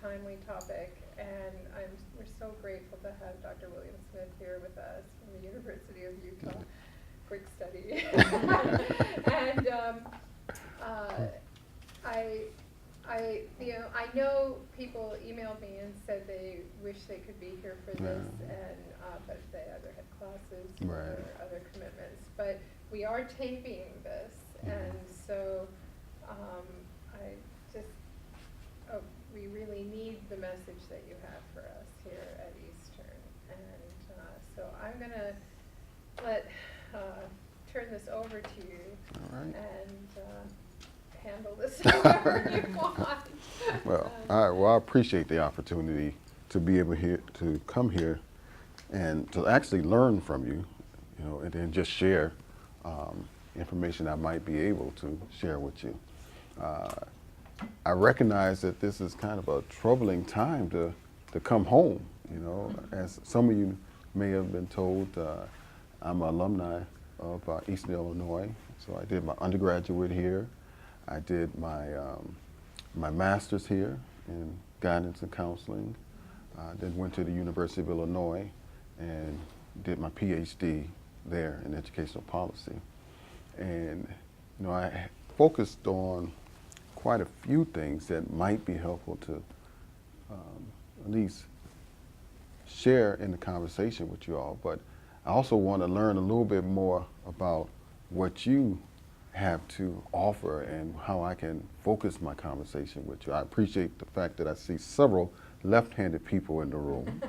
timely topic, and we're so grateful to have Dr. William Smith here with us from the University of Utah. Quick study. And I know people emailed me and said they wish they could be here for this, and but they either had classes or other commitments. But we are taping this, and so I just we really need the message that you have for us here at Eastern, and so I'm gonna turn this over to you. All right. And handle this however you want. Well, all right. Well, I appreciate the opportunity to be able to come here and to actually learn from you, and then just share information I might be able to share with you. I recognize that this is kind of a troubling time to come home. As some of you may have been told, I'm an alumni of Eastern Illinois, so I did my undergraduate here. I did my my master's here in guidance and counseling. Then went to the University of Illinois and did my PhD there in educational policy. And I focused on quite a few things that might be helpful to at least share in the conversation with you all. But I also want to learn a little bit more about what you have to offer and how I can focus my conversation with you. I appreciate the fact that I see several left-handed people in the room.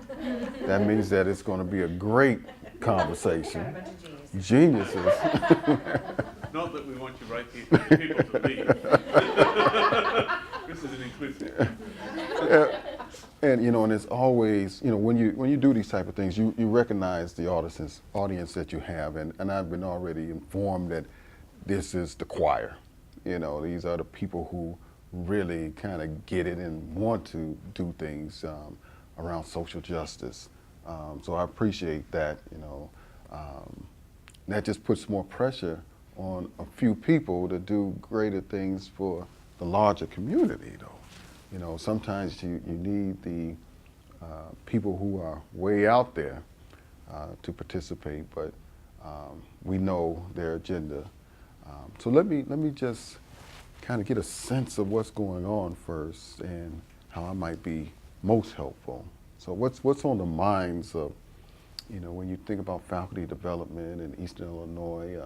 That means that it's going to be a great conversation. Geniuses. Not that we want you right people to leave. This is an inclusive. And and it's always, when you do these type of things, you recognize the audience that you have, and I've been already informed that this is the choir. These are the people who really kind of get it and want to do things around social justice. So I appreciate that. That just puts more pressure on a few people to do greater things for the larger community, though. Sometimes you need the people who are way out there to participate, but we know their agenda. So let me just kind of get a sense of what's going on first and how I might be most helpful. So what's on the minds of, when you think about faculty development in Eastern Illinois?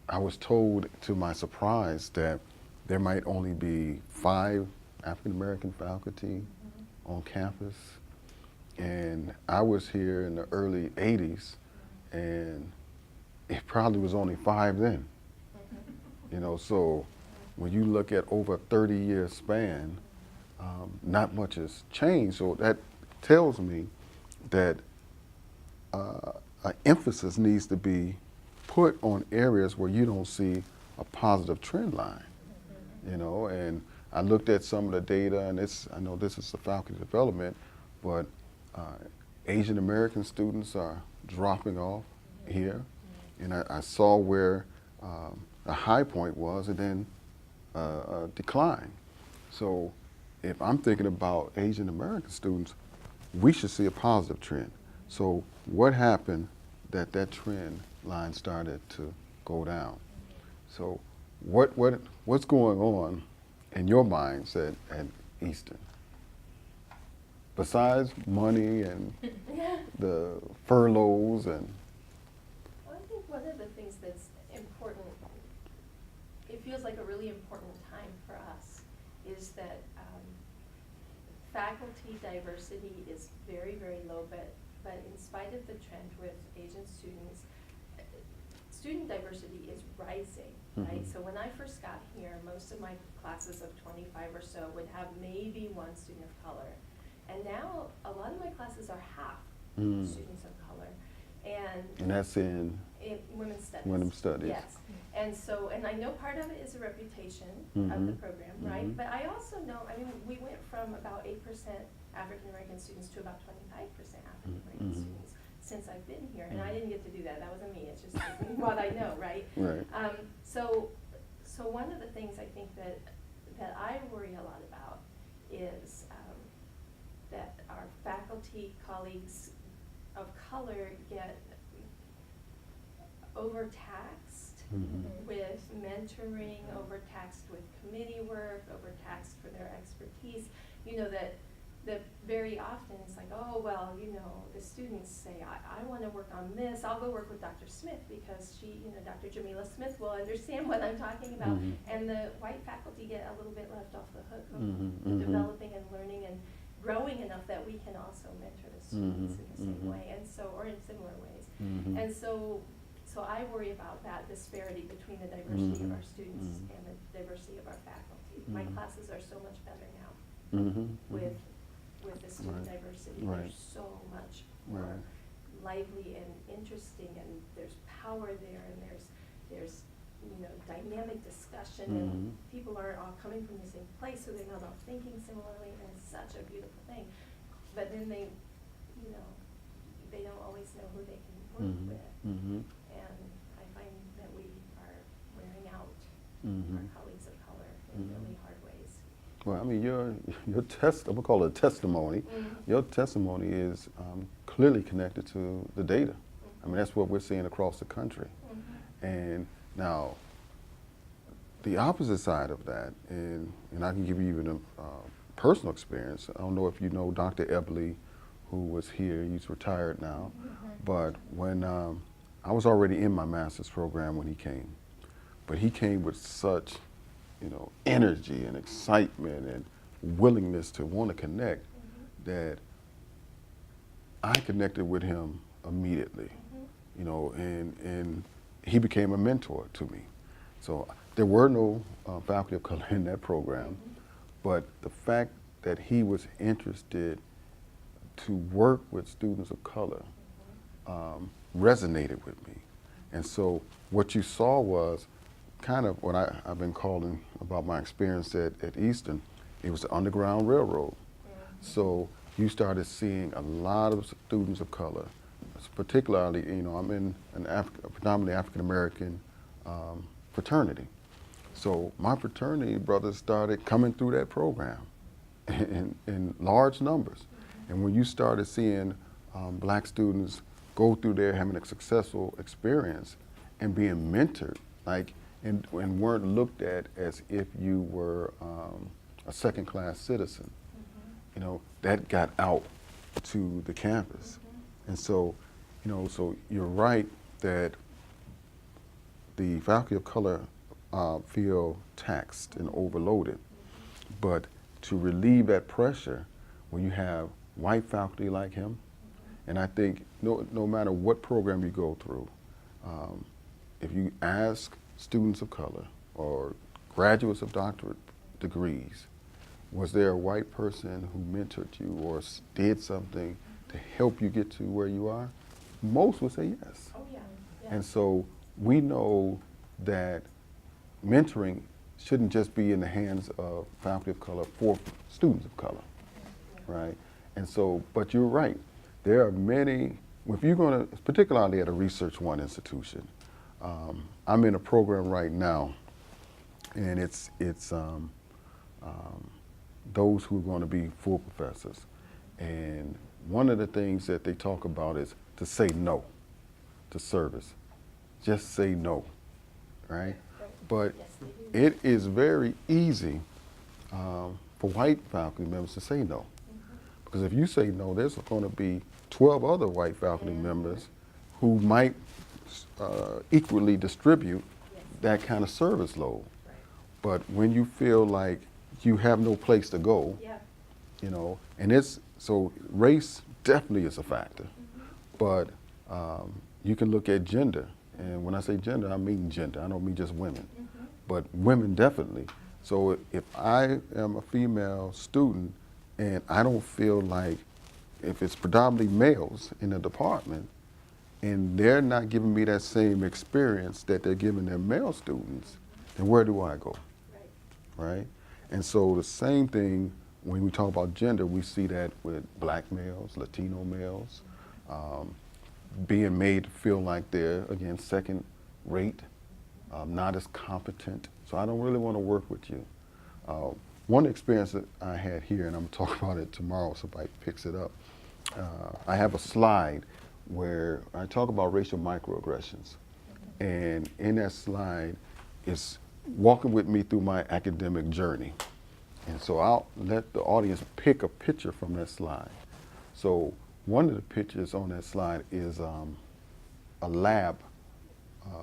I was told, to my surprise, that there might only be 5 African American faculty on campus. And I was here in the early 80s, and it probably was only 5 then. So when you look at over a 30-year span, not much has changed. So that tells me that an emphasis needs to be put on areas where you don't see a positive trend line. And I looked at some of the data, and I know this is the faculty development, but Asian American students are dropping off here. And I saw where a high point was and then a decline. So if I'm thinking about Asian American students, we should see a positive trend. So what happened that trend line started to go down? So what's going on in your minds at Eastern? Besides money and the furloughs and... Well, I think one of the things that's important, it feels like a really important time for us, is that faculty diversity is very, very low, but in spite of the trend with Asian students, student diversity is rising, right? So when I first got here, most of my classes of 25 or so would have maybe one student of color. And now a lot of my classes are half students of color. And that's in women's studies. Women's studies. Yes. And I know part of it is a reputation of the program, right? But I also know, we went from about 8% African American students to about 25% African American students since I've been here. And I didn't get to do that. That wasn't me. It's just what I know, right? Right. So one of the things I think that I worry a lot about is that our faculty colleagues of color get overtaxed with mentoring, overtaxed with committee work, overtaxed for their expertise. You know, that very often it's like, oh, well, you know, the students say, I want to work on this. I'll go work with Dr. Smith because she, you know, Dr. Jamila Smith will understand what I'm talking about. And the white faculty get a little bit left off the hook of developing and learning and growing enough that we can also mentor the students in the same way, and so, or in similar ways. And so I worry about that disparity between the diversity of our students and the diversity of our faculty. My classes are so much better now with the student diversity. Right. They're so much more lively and interesting, and there's power there, and there's you know, dynamic discussion, and people are all coming from the same place, so they're not all thinking similarly, and it's such a beautiful thing. But then they, you know, they don't always know who they can work with. And I find that we are wearing out our colleagues of color in really hard ways. Well, I mean, your I'm gonna call it a testimony. Your testimony is clearly connected to the data. I mean, that's what we're seeing across the country. And now, the opposite side of that, and I can give you even a personal experience. I don't know if you know Dr. Eberly, who was here. He's retired now. But when I was already in my master's program when he came, but he came with such, you know, energy and excitement and willingness to want to connect that I connected with him immediately, you know, and he became a mentor to me. So there were no faculty of color in that program, but the fact that he was interested to work with students of color resonated with me. And so what you saw was kind of what I've been calling about my experience at Eastern. It was the Underground Railroad. So you started seeing a lot of students of color, particularly, you know, I'm in a predominantly African-American fraternity. So my fraternity brothers started coming through that program in large numbers. And when you started seeing black students go through there having a successful experience and being mentored, like, and weren't looked at as if you were a second-class citizen, you know, that got out to the campus. And so, you know, so you're right that the faculty of color feel taxed and overloaded, but to relieve that pressure when you have white faculty like him, and I think no matter what program you go through, if you ask students of color or graduates of doctorate degrees, was there a white person who mentored you or did something to help you get to where you are? Most would say yes. Oh, yeah. And so we know that mentoring shouldn't just be in the hands of faculty of color for students of color, right? And so, but you're right. There are many, if you're going to, particularly at a Research One institution, I'm in a program right now, and it's those who are going to be full professors. And one of the things that they talk about is to say no to service. Just say no, right? But it is very easy for white faculty members to say no. Because if you say no, there's going to be 12 other white faculty members who might equally distribute that kind of service load. But when you feel like you have no place to go, you know, and it's, so race definitely is a factor, but you can look at gender. And when I say gender, I mean gender. I don't mean just women, but women definitely. So if I am a female student and I don't feel like, if it's predominantly males in the department and they're not giving me that same experience that they're giving their male students, then where do I go? Right? And so the same thing when we talk about gender, we see that with black males, Latino males, being made to feel like they're, again, second rate, not as competent. So I don't really want to work with you. one experience that I had here, and I'm gonna talk about it tomorrow, so somebody picks it up. I have a slide where I talk about racial microaggressions. And in that slide is walking with me through my academic journey. And so I'll let the audience pick a picture from that slide. So one of the pictures on that slide is a lab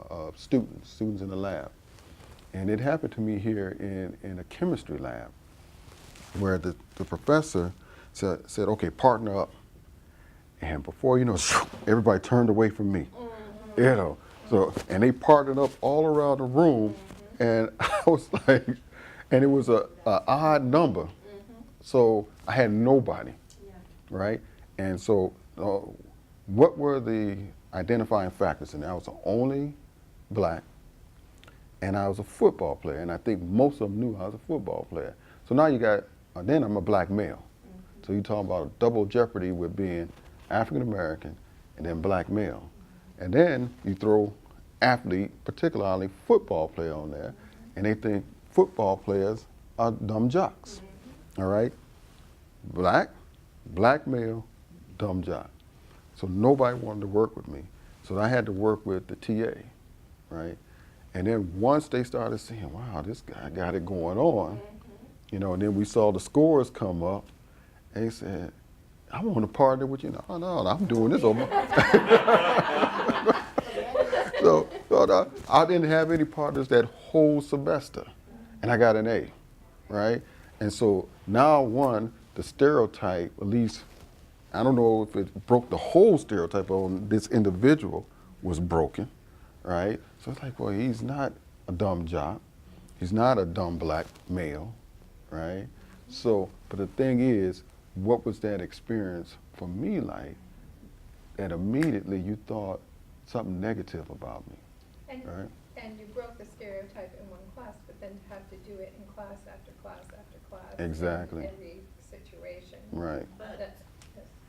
of students in the lab. And it happened to me here in a chemistry lab where the professor said, okay, partner up. And before you know, everybody turned away from me. You know, so, and they partnered up all around the room, and I was like, and it was a odd number. So I had nobody, right? And so what were the identifying factors? And I was the only black, and I was a football player, and I think most of them knew I was a football player. So now you got, then I'm a black male. So you talk about a double jeopardy with being African American and then black male. And then you throw athlete, particularly football player on there, and they think football players are dumb jocks, all right? Black male, dumb jock. So nobody wanted to work with me. So I had to work with the TA, right? And then once they started seeing, wow, this guy got it going on, you know, and then we saw the scores come up, and they said, I want to partner with you. No, I'm doing this over. So I didn't have any partners that whole semester, and I got an A, right? And so now the stereotype, at least, I don't know if it broke the whole stereotype on this individual was broken, right? So it's like, well, he's not a dumb jock. He's not a dumb black male, right? So, but the thing is, what was that experience for me like that immediately you thought something negative about me, right? And you broke the stereotype in one class, but then to have to do it in class after class after class. Exactly. In every situation. Right. But, Yes.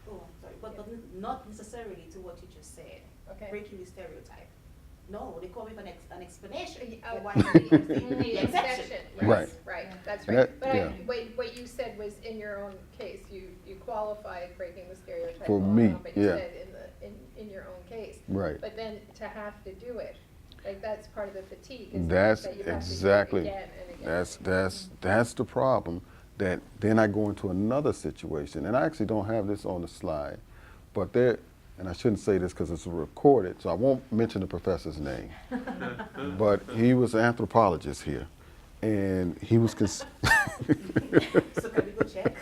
oh, I'm sorry, but not necessarily to what you just said. Okay. Breaking the stereotype. No, they call me for an explanation. Oh, for why the exception. exception, Right. yes, right, that's That- right. But yeah. what you said was in your own case, you qualified breaking the stereotype. For law, me, but you yeah. said in your own case. Right. But then to have to do it, like that's part of the fatigue, is That's that you have exactly, to do it again and again. that's the problem, that then I go into another situation, and I actually don't have this on the slide, but there, and I shouldn't say this because it's recorded, so I won't mention the professor's name, but he was an anthropologist here, and he was, So can we go check?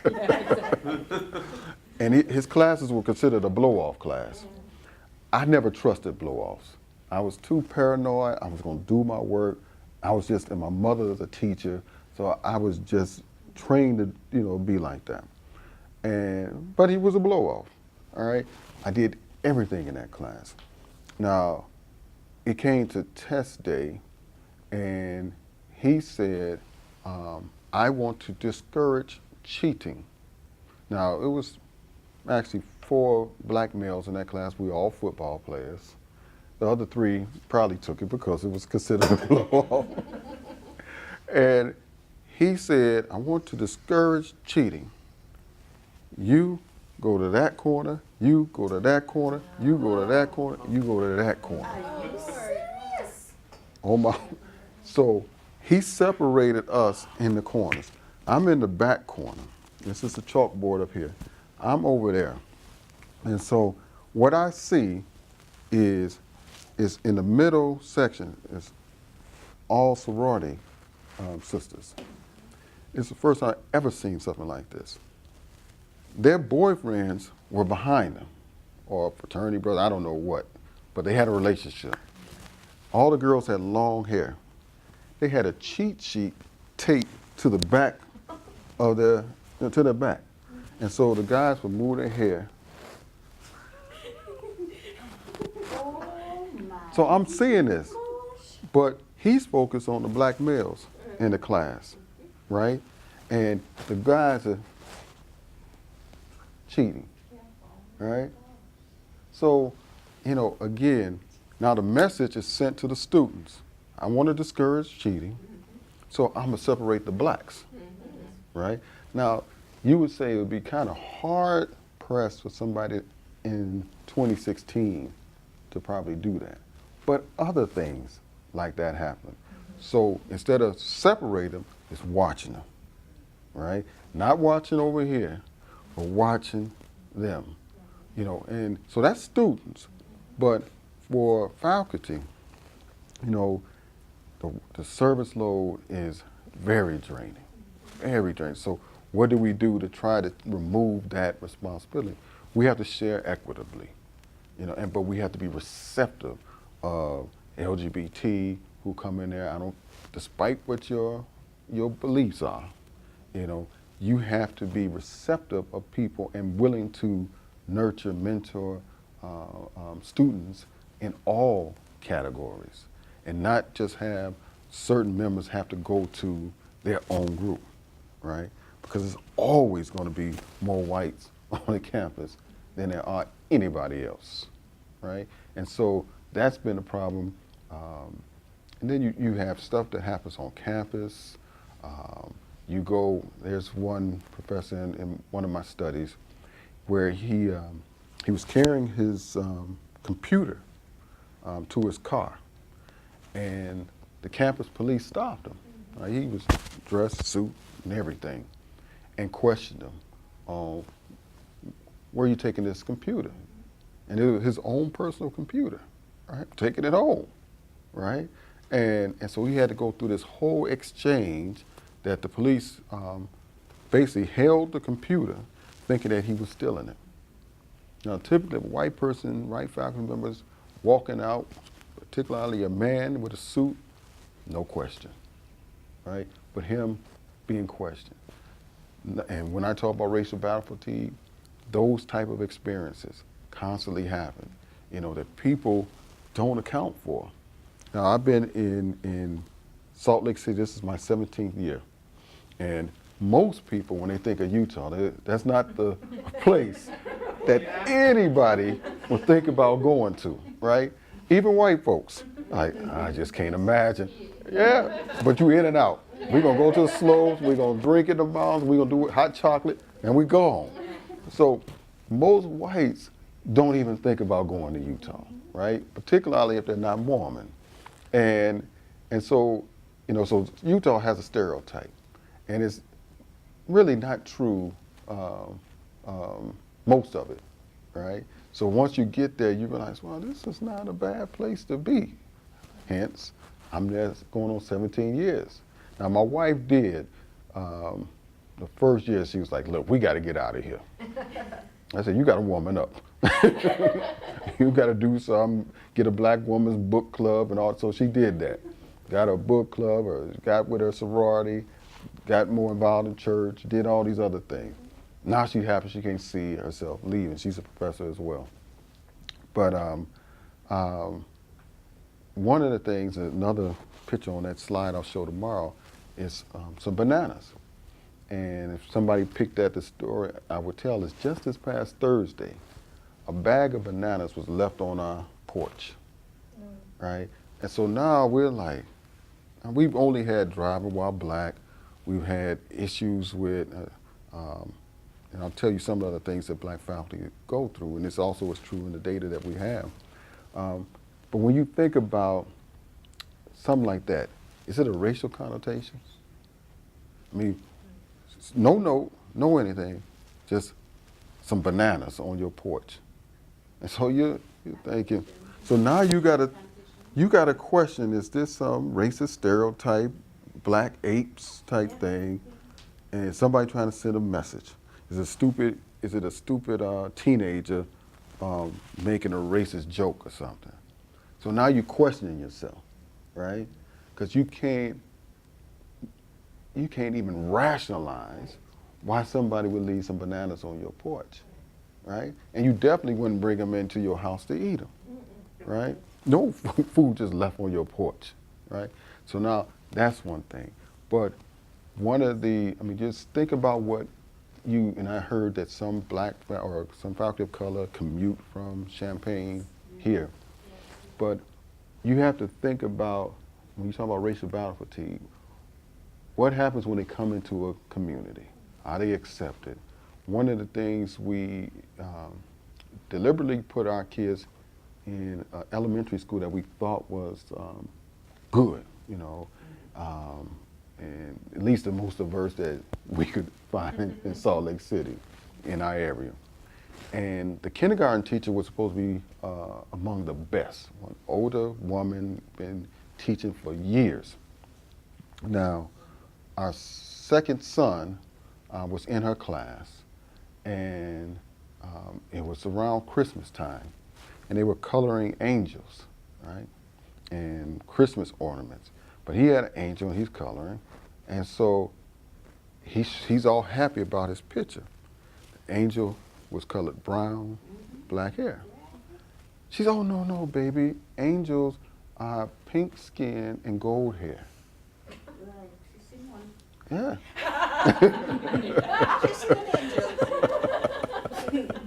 and his classes were considered a blow-off class. I never trusted blow-offs. I was too paranoid. I was going to do my work. I was just, and my mother was a teacher, so I was just trained to, you know, be like that. But he was a blow-off, all right? I did everything in that class. Now, it came to test day, and he said, I want to discourage cheating. Now, it was actually 4 black males in that class. We were all football players. The other 3 probably took it because it was considered a blow-off. And he said, I want to discourage cheating. You go to that corner, you go to that corner, you go to that corner, you go to that corner. Yes. Oh my. So he separated us in the corners. I'm in the back corner. This is the chalkboard up here. I'm over there. And so what I see is in the middle section is all sorority sisters. It's the first time I've ever seen something like this. Their boyfriends were behind them, or fraternity brother, I don't know what, but they had a relationship. All the girls had long hair. They had a cheat sheet taped to the back of to their back. And so the guys would move their hair. Oh my. So I'm seeing this, but he's focused on the black males in the class, right? And the guys are cheating, right? So, you know, again, now the message is sent to the students. I want to discourage cheating, so I'm gonna separate the blacks, right? Now, you would say it would be kind of hard pressed for somebody in 2016 to probably do that. But other things like that happen. So instead of separating them, it's watching them, right? Not watching over here, but watching them, you know. And so that's students. But for faculty, you know, the service load is very draining, very draining. So what do we do to try to remove that responsibility? We have to share equitably, you know, but we have to be receptive of LGBT who come in there. Despite what your beliefs are, you know, you have to be receptive of people and willing to nurture, mentor students in all categories, and not just have certain members have to go to their own group, right? Because there's always going to be more whites on the campus than there are anybody else, right? And so that's been a problem. And then you have stuff that happens on campus. There's one professor in one of my studies where he was carrying his computer to his car, and the campus police stopped him. He was dressed, suit, and everything, and questioned him on, where are you taking this computer? And it was his own personal computer, right? Taking it home, right? And so he had to go through this whole exchange that the police basically held the computer thinking that he was stealing it. Now, typically, a white person, white faculty members walking out, particularly a man with a suit, no question, right? But him being questioned. And when I talk about racial battle fatigue, those type of experiences constantly happen, you know, that people don't account for. Now, I've been in Salt Lake City, this is my 17th year, and most people, when they think of Utah, that's not the place that anybody would think about going to, right? Even white folks. I just can't imagine. Yeah, but you in and out. We're gonna go to the slopes, we're gonna drink at the mountains, we're gonna do hot chocolate, and we go home. So most whites don't even think about going to Utah, right? Particularly if they're not Mormon. And so, you know, so Utah has a stereotype, and it's really not true, most of it, right? So once you get there, you realize, well, this is not a bad place to be. Hence, I'm there going on 17 years. Now, my wife did, the first year, she was like, look, we got to get out of here. I said, you got to woman up. You got to do something, get a black woman's book club and all. So she did that. Got a book club, or got with her sorority, got more involved in church, did all these other things. Now she's happy she can't see herself leaving. She's a professor as well. But one of the things, another picture on that slide I'll show tomorrow, is some bananas. And if somebody picked at the store, I would tell is just this past Thursday, a bag of bananas was left on our porch, right? And so now we're like, we've only had driving while black. We've had issues with, and I'll tell you some of the things that black faculty go through, and this also is true in the data that we have. But when you think about something like that, is it a racial connotation? I mean, no note, no anything, just some bananas on your porch. And so you're thinking, so now you gotta question, is this some racist stereotype, black apes type thing, and is somebody trying to send a message? Is it a stupid teenager making a racist joke or something? So now you're questioning yourself, right? Because you can't even rationalize why somebody would leave some bananas on your porch, right? And you definitely wouldn't bring them into your house to eat them, right? No food just left on your porch, right? So now that's one thing. But just think about what and I heard that some black or some faculty of color commute from Champaign here. But you have to think about, when you talk about racial battle fatigue, what happens when they come into a community? Are they accepted? One of the things we deliberately put our kids in elementary school that we thought was good, you know, and at least the most diverse that we could find in Salt Lake City, in our area. And the kindergarten teacher was supposed to be among the best. An older woman, been teaching for years. Now, our second son was in her class, and it was around Christmas time, and they were coloring angels, right, and Christmas ornaments. But he had an angel, and he's coloring, and so he's all happy about his picture. The angel was colored brown, black hair. She said, "Oh, no, no, baby. Angels are pink skin and gold hair." Right, she's seen one. Yeah. She's seen an angel.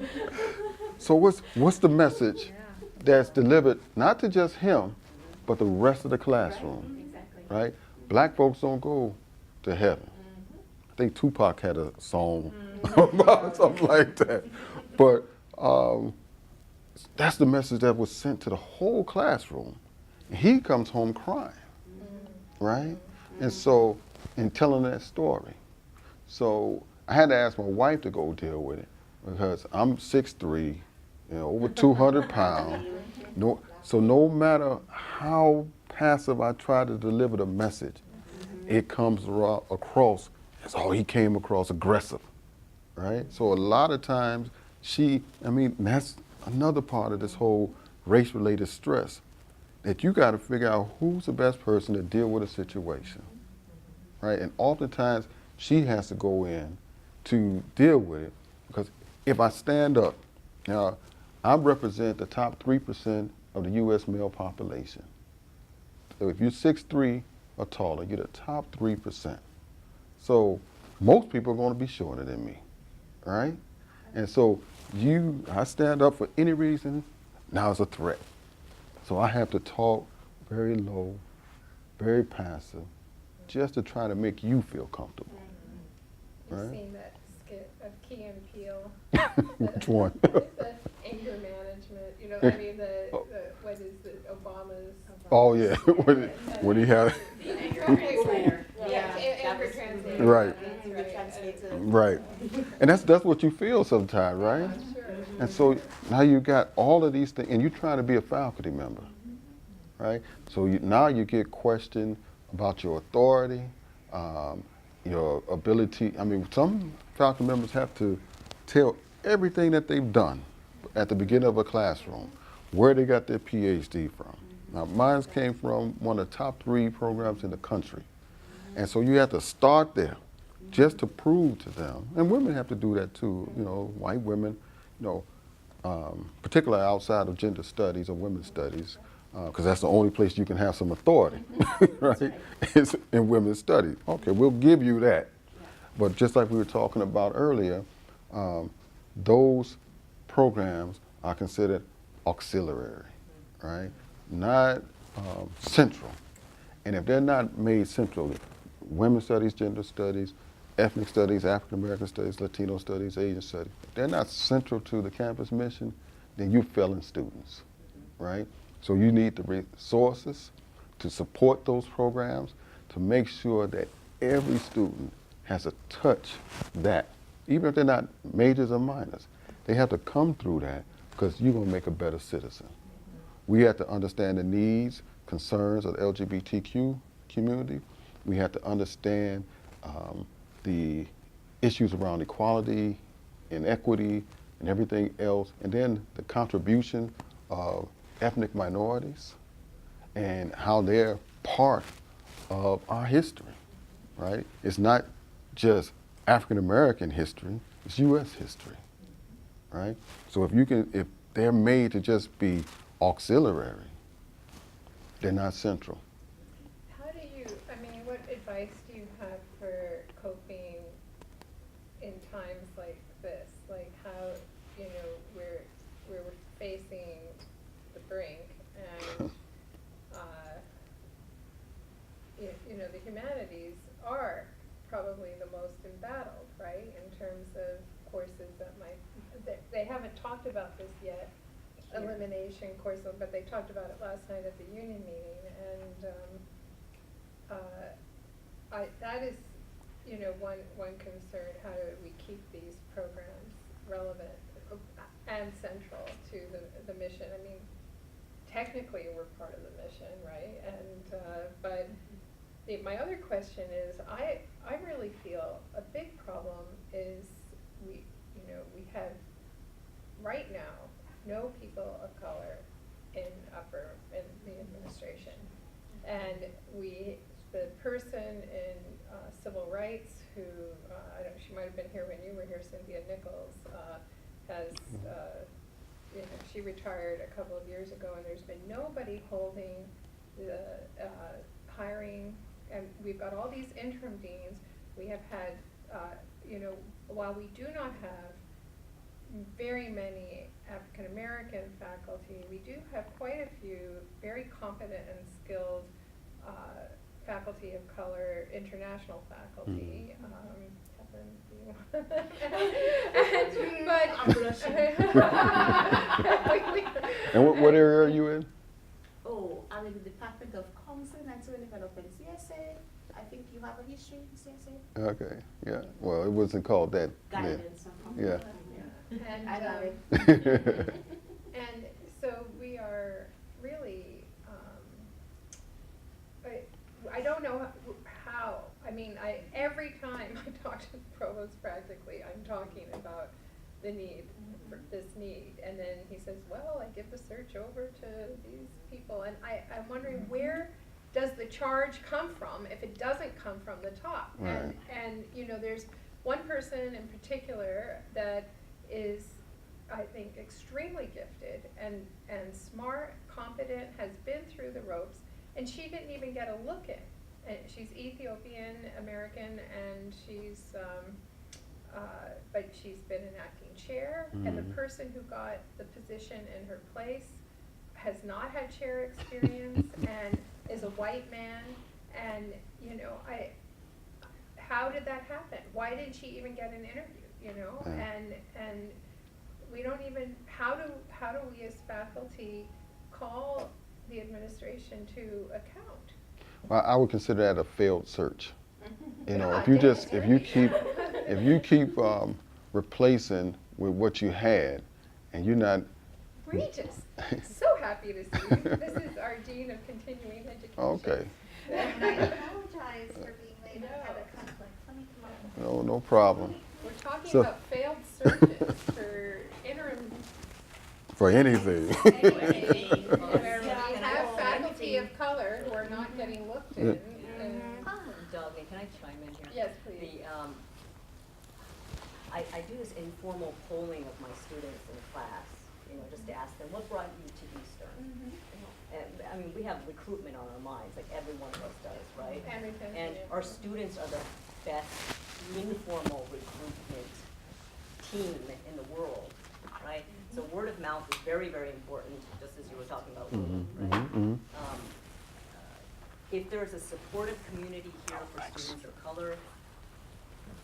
So what's the message that's delivered not to just him, but the rest of the classroom, Exactly. right? Black folks don't go to heaven. I think Tupac had a song about something like that. But that's the message that was sent to the whole classroom. And he comes home crying, right? And so, in telling that story. So I had to ask my wife to go deal with it because I'm 6'3", you know, over 200 pounds. So no matter how passive I try to deliver the message, it comes across as, oh, he came across aggressive, right? So a lot of times that's another part of this whole race-related stress, that you got to figure out who's the best person to deal with a situation, right? And oftentimes she has to go in to deal with it, because if I stand up, now I represent the top 3% of the U.S. male population. So if you're 6'3" or taller, you're the top 3%. So most people are going to be shorter than me, right? And so I stand up for any reason, now it's a threat. So I have to talk very low, very passive, just to try to make you feel comfortable. You've Right? seen that skit of Key and Peele. Which one? The anger management, you know, I mean, what is it, Obama's? Oh yeah, when he had, The anger Okay, translator. Yeah, that anger was- translator. Right. That's The right. translator. right, and that's what you feel sometimes, right? Sure. And so now you got all of these things, and you're trying to be a faculty member, right? So now you get questioned about your authority, your ability. I mean, some faculty members have to tell everything that they've done at the beginning of a classroom, where they got their PhD from. Now, mine came from one of the top 3 programs in the country. And so you have to start there just to prove to them, and women have to do that too, you know, white women, you know, particularly outside of gender studies or women's studies, because that's the only place you can have some authority, right? It's in women's studies. Okay, we'll give you that. But just like we were talking about earlier, those programs are considered auxiliary, right? Not central. And if they're not made central, women's studies, gender studies, ethnic studies, African American studies, Latino studies, Asian studies, if they're not central to the campus mission, then you're failing students, right? So you need the resources to support those programs, to make sure that every student has to touch that. Even if they're not majors or minors, they have to come through that, because you're going to make a better citizen. We have to understand the needs, concerns of the LGBTQ community. We have to understand the issues around equality and equity and everything else, and then the contribution of ethnic minorities and how they're part of our history, right? It's not just African American history, it's U.S. history, right? So if they're made to just be auxiliary, they're not central. How do you, I mean, what advice do you have for coping in times like this? Like how, you know, we're facing the brink, and you know, the humanities are probably the most embattled, right? In terms of courses that might, they haven't talked about this yet, Here. elimination courses, but they talked about it last night at the union meeting, and, that is, you know, one concern, how do we keep these programs relevant and central to the mission? I mean, technically, we're part of the mission, right? And, but my other question is, I really feel a big problem is we have, right now, no people of color in the administration. And the person in civil rights who, I don't know, she might have been here when you were here, Cynthia Nichols, has, you know, she retired a couple of years ago, and there's been nobody holding the hiring, and we've got all these interim deans. We have had, you know, while we do not have very many African American faculty, we do have quite a few very competent and skilled faculty of color, international faculty. Kevin, do you want? I'm blushing. And what area are you in? Oh, I'm in the Department of Counseling and Social Development, CSA. I think you have a history in CSA. Okay, yeah. Well, it wasn't called that then. Guidance. Yeah. And, I love it. and so we are really, I don't know how, I mean, every time I talk to the provost practically, I'm talking about the need, for this need. And then he says, well, I give the search over to these people. And I'm wondering, where does the charge come from if it doesn't come from the top? Right. And you know, there's one person in particular that is, I think, extremely gifted and smart, competent, has been through the ropes, and she didn't even get a look in. And she's Ethiopian American, and she's, but she's been an acting chair, and the person who got the position in her place has not had chair experience and is a white man, and you know, how did that happen? Why didn't she even get an interview? You know, and we don't even, how do we as faculty call the administration to account? Well, I would consider that a failed search. You know, Yeah, if you keep replacing with what you had, and you're not. Regis, so happy to see you. This is our Dean of Continuing Education. Okay. And I apologize for being late, I had a conflict. Let me come over. No problem. We're talking So- about failed searches for interim, For anything. where we have faculty of color who are not getting looked in. And Doug, can I chime in here? yes, please. I do this informal polling of my students in class, you know, just to ask them, what brought you to Eastern? And, I mean, we have recruitment on our minds, like every one of us does, right? And retention, And yeah. our students are the best informal recruitment team in the world, right? So word of mouth is very, very important, just as you were talking about, Lily, right? If there's a supportive community here for students of color,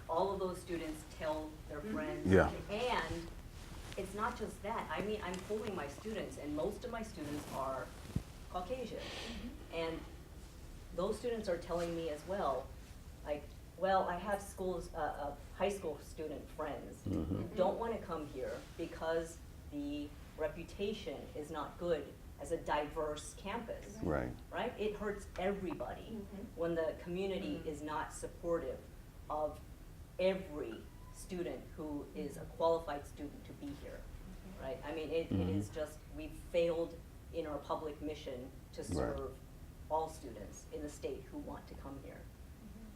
all of those students tell their friends. Yeah. And it's not just that. I mean, I'm polling my students, and most of my students are Caucasian. And those students are telling me as well, like, well, I have high school student friends who don't want to come here because the reputation is not good as a diverse campus. Right. Right? It hurts everybody when the community is not supportive of every student who is a qualified student to be here, right? I mean, it is just, we've failed in our public mission to serve all students in the state who want to come here.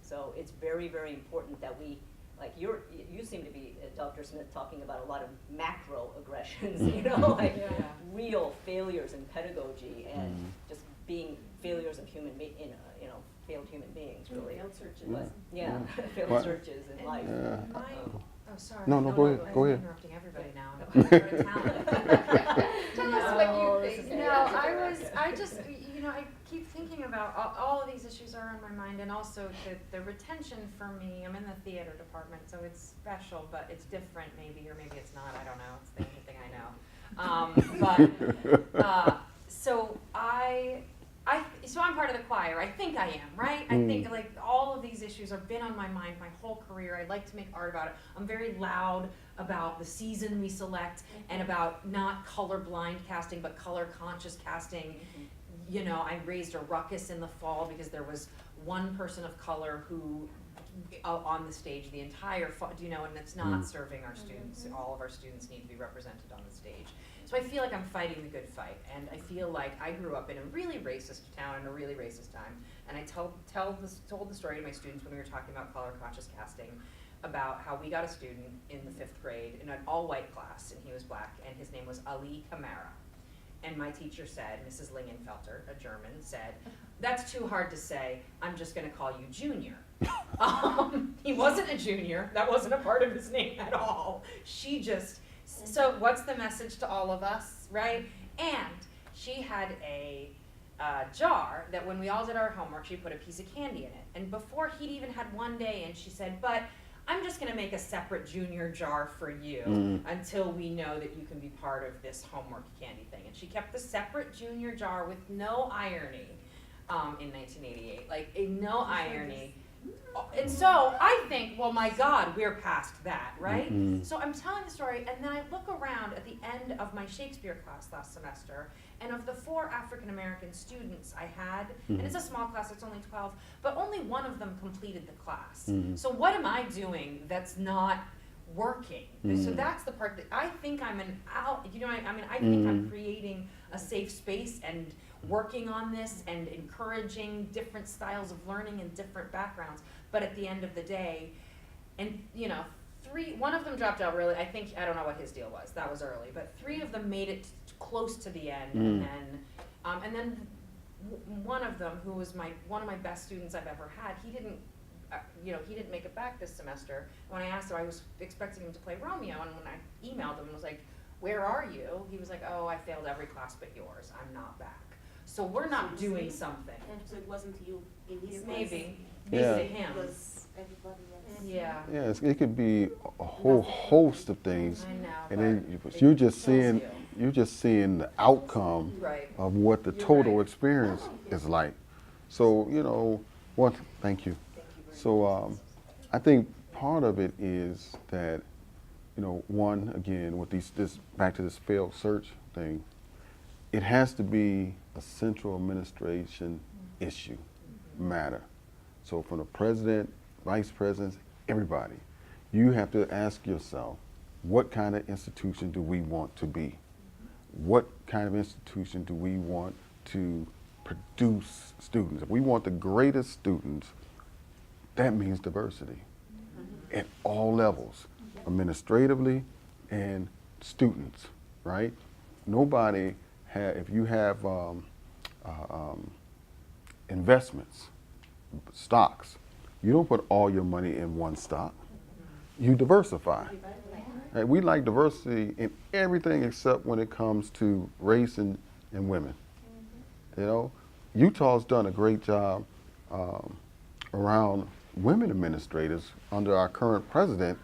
So it's very, very important that we, like you seem to be, Dr. Smith, talking about a lot of macro aggressions, you know, like real failures in pedagogy and just being failures of failed human beings, really. Failed searches. But, yeah, failed What? searches in life. Yeah. Oh, sorry. No, go ahead, go I'm ahead. interrupting everybody now. I'm out of town. Tell us what you this think. is No, I just, you know, I keep thinking about all of these issues are on my mind, and also the retention for me. I'm in the theater department, so it's special, but it's different maybe, or maybe it's not. I don't know. It's the only thing I know. So I'm part of the choir. I think I am, right? I think like all of these issues have been on my mind my whole career. I like to make art about it. I'm very loud about the season we select and about not colorblind casting, but color conscious casting. You know, I raised a ruckus in the fall because there was one person of color who on the stage the entire fall, you know, and it's not serving our students. All of our students need to be represented on the stage. So I feel like I'm fighting the good fight, and I feel like I grew up in a really racist town in a really racist time, and I told the story to my students when we were talking about color conscious casting, about how we got a student in the 5th grade in an all-white class, and he was black, and his name was Ali Kamara. And my teacher said, Mrs. Lingenfelter, a German, said, "That's too hard to say, I'm just gonna call you Junior." He wasn't a junior, that wasn't a part of his name at all. She just, so what's the message to all of us, right? And she had a jar that when we all did our homework, she put a piece of candy in it. And before he'd even had one day, and she said, "But I'm just gonna make a separate junior jar for you until we know that you can be part of this homework candy thing." And she kept the separate junior jar with no irony in 1988, like no irony. And so I think, well, my God, we're past that, right? So I'm telling the story, and then I look around at the end of my Shakespeare class last semester, and of the 4 African American students I had, and it's a small class, it's only 12, but only one of them completed the class. So what am I doing that's not working? So that's the part that I think I'm you know, I mean, I think I'm creating a safe space and working on this and encouraging different styles of learning and different backgrounds. But at the end of the day, and you know, one of them dropped out really, I don't know what his deal was, that was early, but 3 of them made it close to the end, and then one of them, who was one of my best students I've ever had, he didn't make it back this semester. When I asked him, I was expecting him to play Romeo, and when I emailed him and was like, "Where are you?" He was like, "Oh, I failed every class but yours, I'm not back." So we're not doing something. So it wasn't you in his Maybe. Yeah. Maybe him. It was everybody else. Yeah. Yes, it could be a whole host of things, I know. and but then it you're just kills seeing the outcome Right. of what the You're total right. experience is like. So you know, thank you. Thank you very So much. I think part of it is that, you know, one, again, with this back to this failed search thing, it has to be a central administration issue, matter. So from the president, vice presidents, everybody, you have to ask yourself, what kind of institution do we want to be? What kind of institution do we want to produce students? If we want the greatest students, that means diversity at all levels, administratively and students, right? Nobody if you have investments, stocks, you don't put all your money in one stock. You diversify. Right? We like diversity in everything except when it comes to race and women. You know, Utah's done a great job around women administrators under our current president.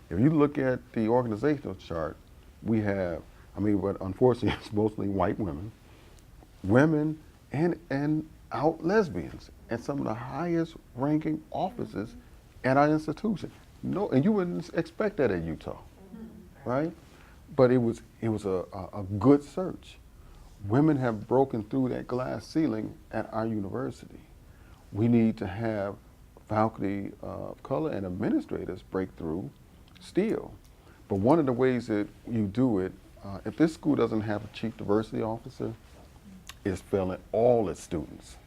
If you look at the organizational chart, we have, but unfortunately it's mostly white women and out lesbians at some of the highest ranking offices at our institution. No, and you wouldn't expect that at Utah, right? But it was a good search. Women have broken through that glass ceiling at our university. We need to have faculty of color and administrators break through still. But one of the ways that you do it, if this school doesn't have a chief diversity officer, it's failing all its students.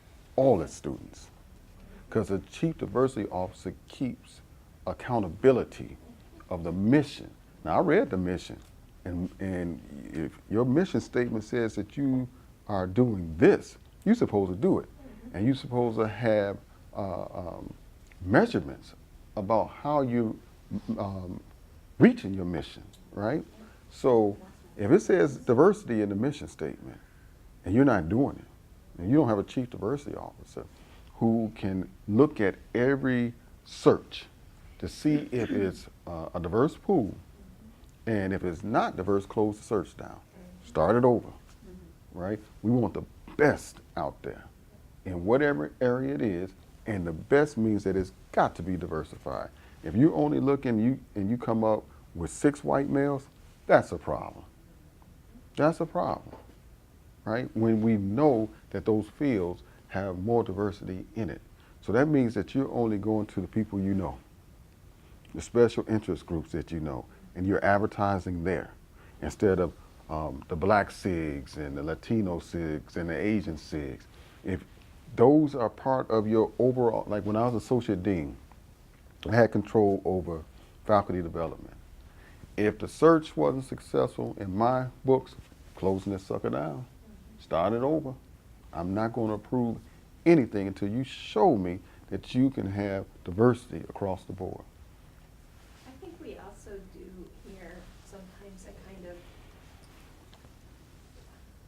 Because the chief diversity officer keeps accountability of the mission. Now, I read the mission, and if your mission statement says that you are doing this, you're supposed to do it. And you're supposed to have measurements about how you reaching your mission, right? So if it says diversity in the mission statement and you're not doing it, and you don't have a chief diversity officer who can look at every search to see if it's a diverse pool, and if it's not diverse, close the search down, start it over, right? We want the best out there in whatever area it is, and the best means that it's got to be diversified. If you only look and you come up with 6 white males, that's a problem. That's a problem, right? When we know that those fields have more diversity in it. So that means that you're only going to the people you know, the special interest groups that you know, and you're advertising there instead of the black SIGs and the Latino SIGs and the Asian SIGs. If those are part of your overall, like when I was associate dean, I had control over faculty development. If the search wasn't successful in my books, closing this sucker down, start it over. I'm not going to approve anything until you show me that you can have diversity across the board. I think we also do hear sometimes a kind of,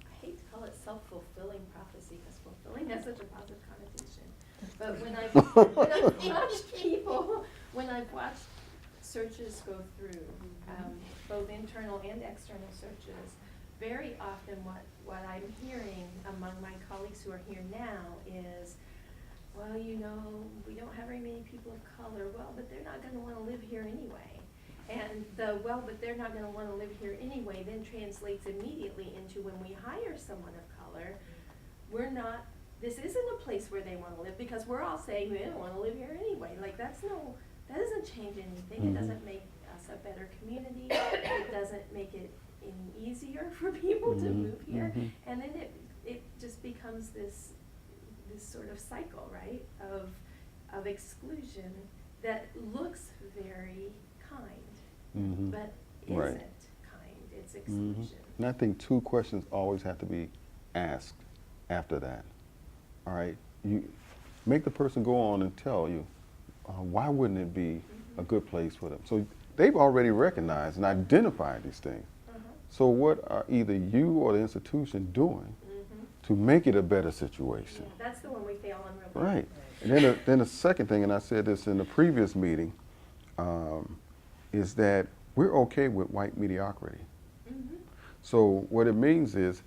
I hate to call it self-fulfilling prophecy, because fulfilling has such a positive connotation. But when I've watched people, when I've watched searches go through, both internal and external searches, very often what I'm hearing among my colleagues who are here now is, well, you know, we don't have very many people of color. Well, but they're not going to want to live here anyway. And the, well, but they're not going to want to live here anyway then translates immediately into when we hire someone of color, this isn't a place where they want to live, because we're all saying we don't want to live here anyway. Like, that doesn't change anything. It doesn't make us a better community. It doesn't make it any easier for people to move here. And then it just becomes this sort of cycle, right, of exclusion that looks very kind, but isn't kind. It's exclusion. And I think 2 questions always have to be asked after that. All right, you make the person go on and tell you, why wouldn't it be a good place for them? So they've already recognized and identified these things. So what are either you or the institution doing to make it a better situation? Yeah, that's the one we fail on real bad. Right. And then the second thing, and I said this in the previous meeting, is that we're okay with white mediocrity. So what it means is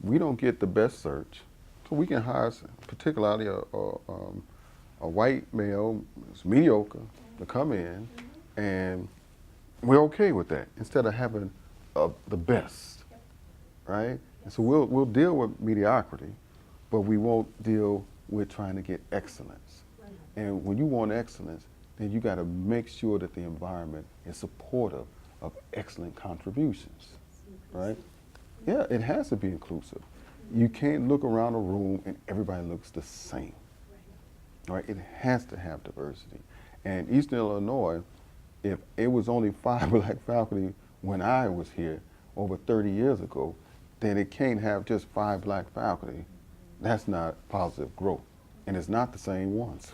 we don't get the best search, so we can hire particularly a white male who's mediocre to come in, and we're okay with that instead of having the best, right? And so we'll deal with mediocrity, but we won't deal with trying to get excellence. And when you want excellence, then you got to make sure that the environment is supportive of excellent contributions, right? Yeah, it has to be inclusive. You can't look around a room and everybody looks the same, right? It has to have diversity. And Eastern Illinois, if it was only 5 black faculty when I was here over 30 years ago, then it can't have just 5 black faculty. That's not positive growth. And it's not the same ones.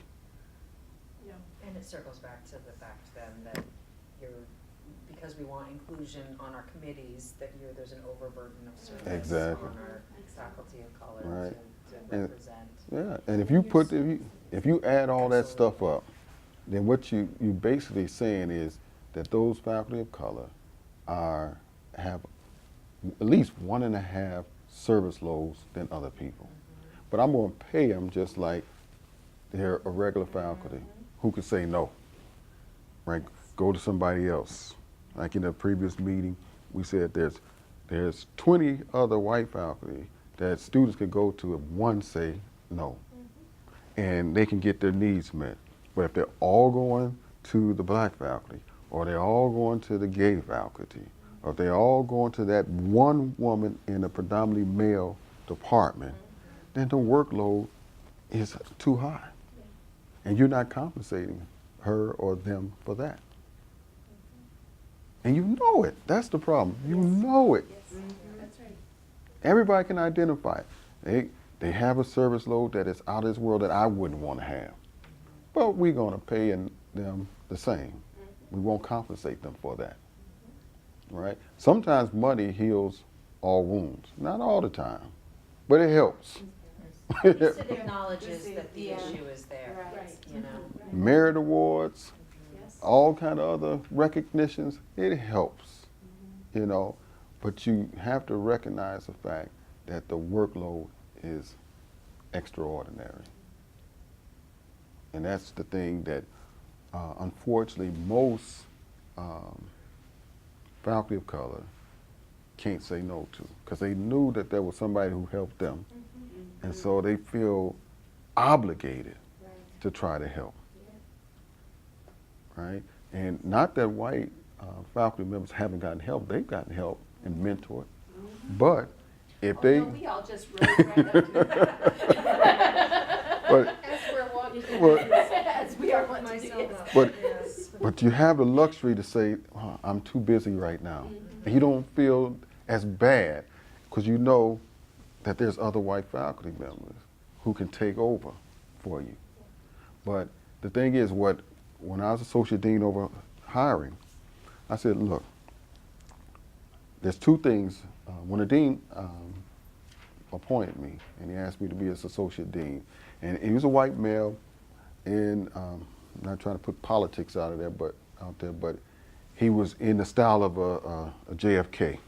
No. And it circles back to the fact then that because we want inclusion on our committees, that there's an overburden of service Exactly. on our faculty of color Right. to And- represent. Yeah, and if you add all that stuff up, then what you basically saying is that those faculty of color have at least 1.5 service loads than other people. But I'm going to pay them just like they're a regular faculty who could say no, right? Go to somebody else. Like in the previous meeting, we said there's 20 other white faculty that students could go to if one say no, and they can get their needs met. But if they're all going to the black faculty, or they're all going to the gay faculty, or if they're all going to that one woman in a predominantly male department, then the workload is too high. And you're not compensating her or them for that. And you know it. That's the problem. You know it. Yes, that's right. Everybody can identify it. They have a service load that is out of this world that I wouldn't want to have. But we're going to pay them the same. We won't compensate them for that. Right? Sometimes money heals all wounds. Not all the time, but it helps. At least it acknowledges that the Yeah. issue is there, Right. you know? Right. Merit awards, Yes. all kind of other recognitions, it helps, you know, but you have to recognize the fact that the workload is extraordinary. And that's the thing that, unfortunately, most faculty of color can't say no to, because they knew that there was somebody who helped them, and so they feel obligated Right. to try to help, Yeah. right? And not that white faculty members haven't gotten help, they've gotten help and mentored, but if they, Although we all just rose right up to that. but, As we're walking. Well- As we are want to do, Myself yes. up, But- yes. but you have the luxury to say, "Oh, I'm too busy right now. And you don't feel as bad because you know that there's other white faculty members who can take over for you. But the thing is, when I was associate dean over hiring, I said, look, there's two things. When the dean appointed me and he asked me to be his associate dean, and he was a white male, and I'm not trying to put politics out there, but he was in the style of a JFK,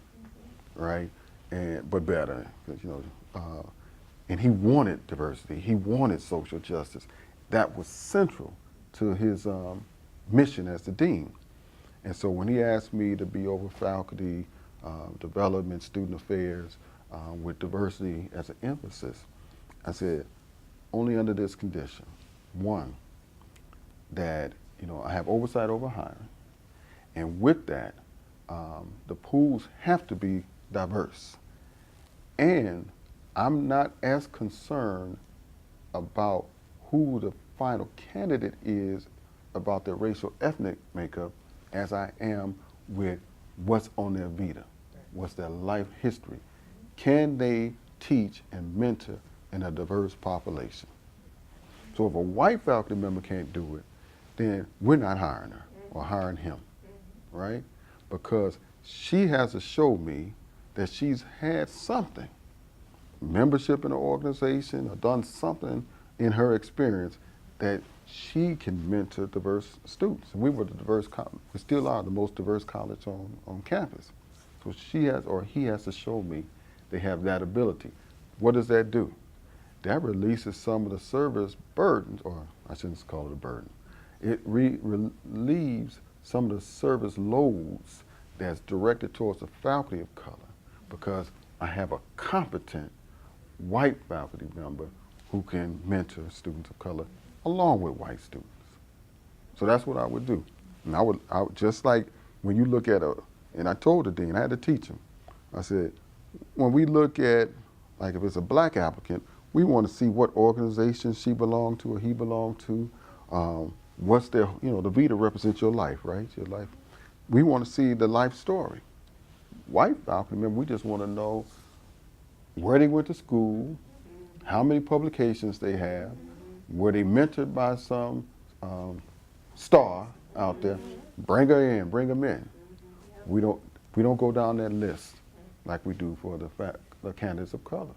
right? But better, 'cause, you know, and he wanted diversity. He wanted social justice. That was central to his mission as the dean. And so when he asked me to be over faculty development, student affairs, with diversity as an emphasis, I said, only under this condition. One, that, you know, I have oversight over hiring. And with that, the pools have to be diverse. And I'm not as concerned about who the final candidate is about their racial ethnic makeup as I am with what's on their vita, what's their life history. Can they teach and mentor in a diverse population? So if a white faculty member can't do it, then we're not hiring her or hiring him, right? Because she has to show me that she's had something, membership in an organization or done something in her experience that she can mentor diverse students. And we were we still are the most diverse college on campus. So she has, or he has to show me they have that ability. What does that do? That releases some of the service burdens, or I shouldn't call it a burden. It relieves some of the service loads that's directed towards the faculty of color, because I have a competent white faculty member who can mentor students of color along with white students. So that's what I would do. And I would just like when you look at and I told the dean, I had to teach him, I said, when we look at, like if it's a black applicant, we want to see what organization she belonged to or he belonged to. What's their, you know, the Vita represents your life, right? Your life. We want to see the life story. White faculty member, we just want to know where they went to school, how many publications they have, were they mentored by some star out there. Bring her in, bring them in. We don't go down that list like we do for the candidates of color.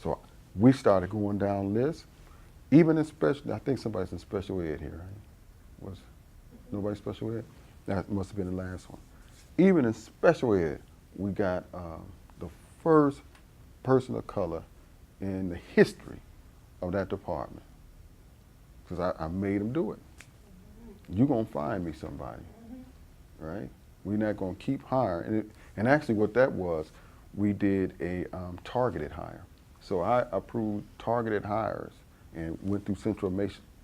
So we started going down lists, even in special, I think somebody's in special ed here, right? Was nobody special ed? That must have been the last one. Even in special ed, we got the first person of color in the history of that department, because I made them do it. You're going to find me somebody, right? We're not going to keep hiring. And actually what that was, we did a targeted hire. So I approved targeted hires and went through central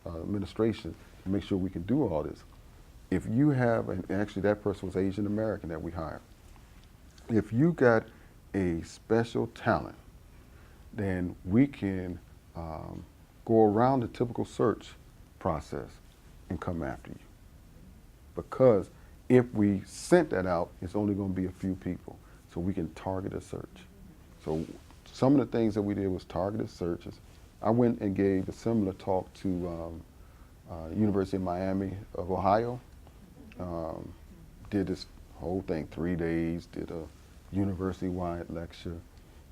administration to make sure we can do all this. If you have, and actually that person was Asian American that we hired. If you got a special talent, then we can go around the typical search process and come after you. Because if we sent that out, it's only going to be a few people. So we can target a search. So some of the things that we did was targeted searches. I went and gave a similar talk to University of Miami of Ohio. Did this whole thing, 3 days, did a university-wide lecture.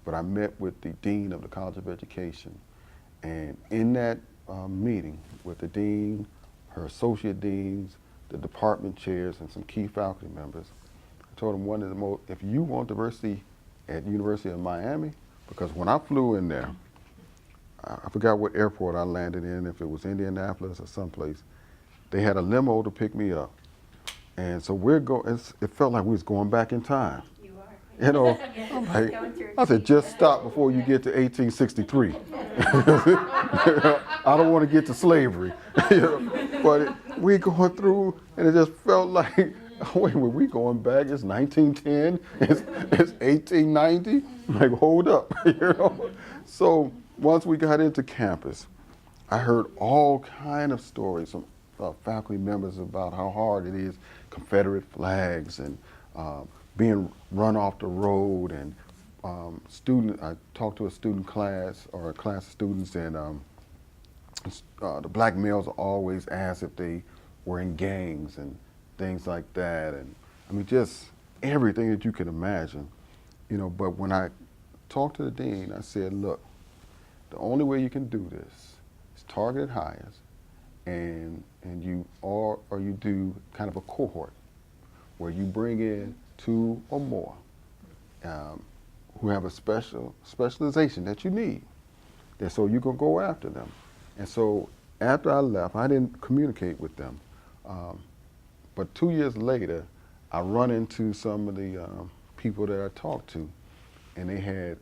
but I met with the Dean of the College of Education. And in that meeting with the Dean, her associate deans, the department chairs, and some key faculty members, I told them one of the most, if you want diversity at University of Miami, because when I flew in there, I forgot what airport I landed in, if it was Indianapolis or someplace, they had a limo to pick me up. And so it felt like we was going back in time. You are. You know, I'm like, I said, just stop before you get to 1863. I don't want to get to slavery. You know? But we going through, and it just felt like, wait a minute, we going back, it's 1910, it's 1890. I'm like, hold up, you know? So once we got into campus, I heard all kind of stories from faculty members about how hard it is, Confederate flags and being run off the road, and I talked to a student class, or a class of students, and the black males are always asked if they were in gangs and things like that, and I mean just everything that you can imagine, you know. But when I talked to the dean, I said, look, the only way you can do this is targeted hires, and you do kind of a cohort where you bring in 2 or more who have a specialization that you need, and so you can go after them. And so after I left, I didn't communicate with them, but 2 years later, I run into some of the people that I talked to, and they had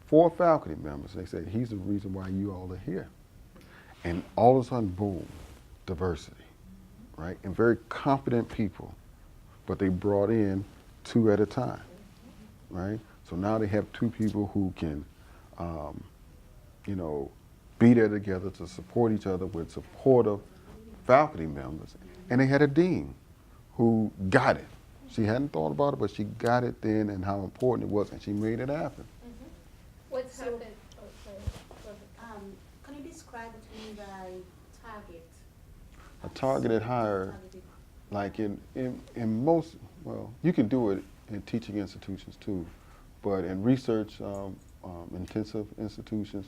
4 faculty members. They said, he's the reason why you all are here. And all of a sudden, boom, diversity, right? And very confident people, but they brought in 2 at a time, right? So now they have 2 people who can, you know, be there together to support each other with supportive faculty members. And they had a dean who got it. She hadn't thought about it, but she got it then, and how important it was, and she made it happen. What's So- happened? Oh, sorry. Go ahead. Can you describe what you mean by target? A targeted hire, Targeted. like in most, well, you can do it in teaching institutions too, but in research intensive institutions,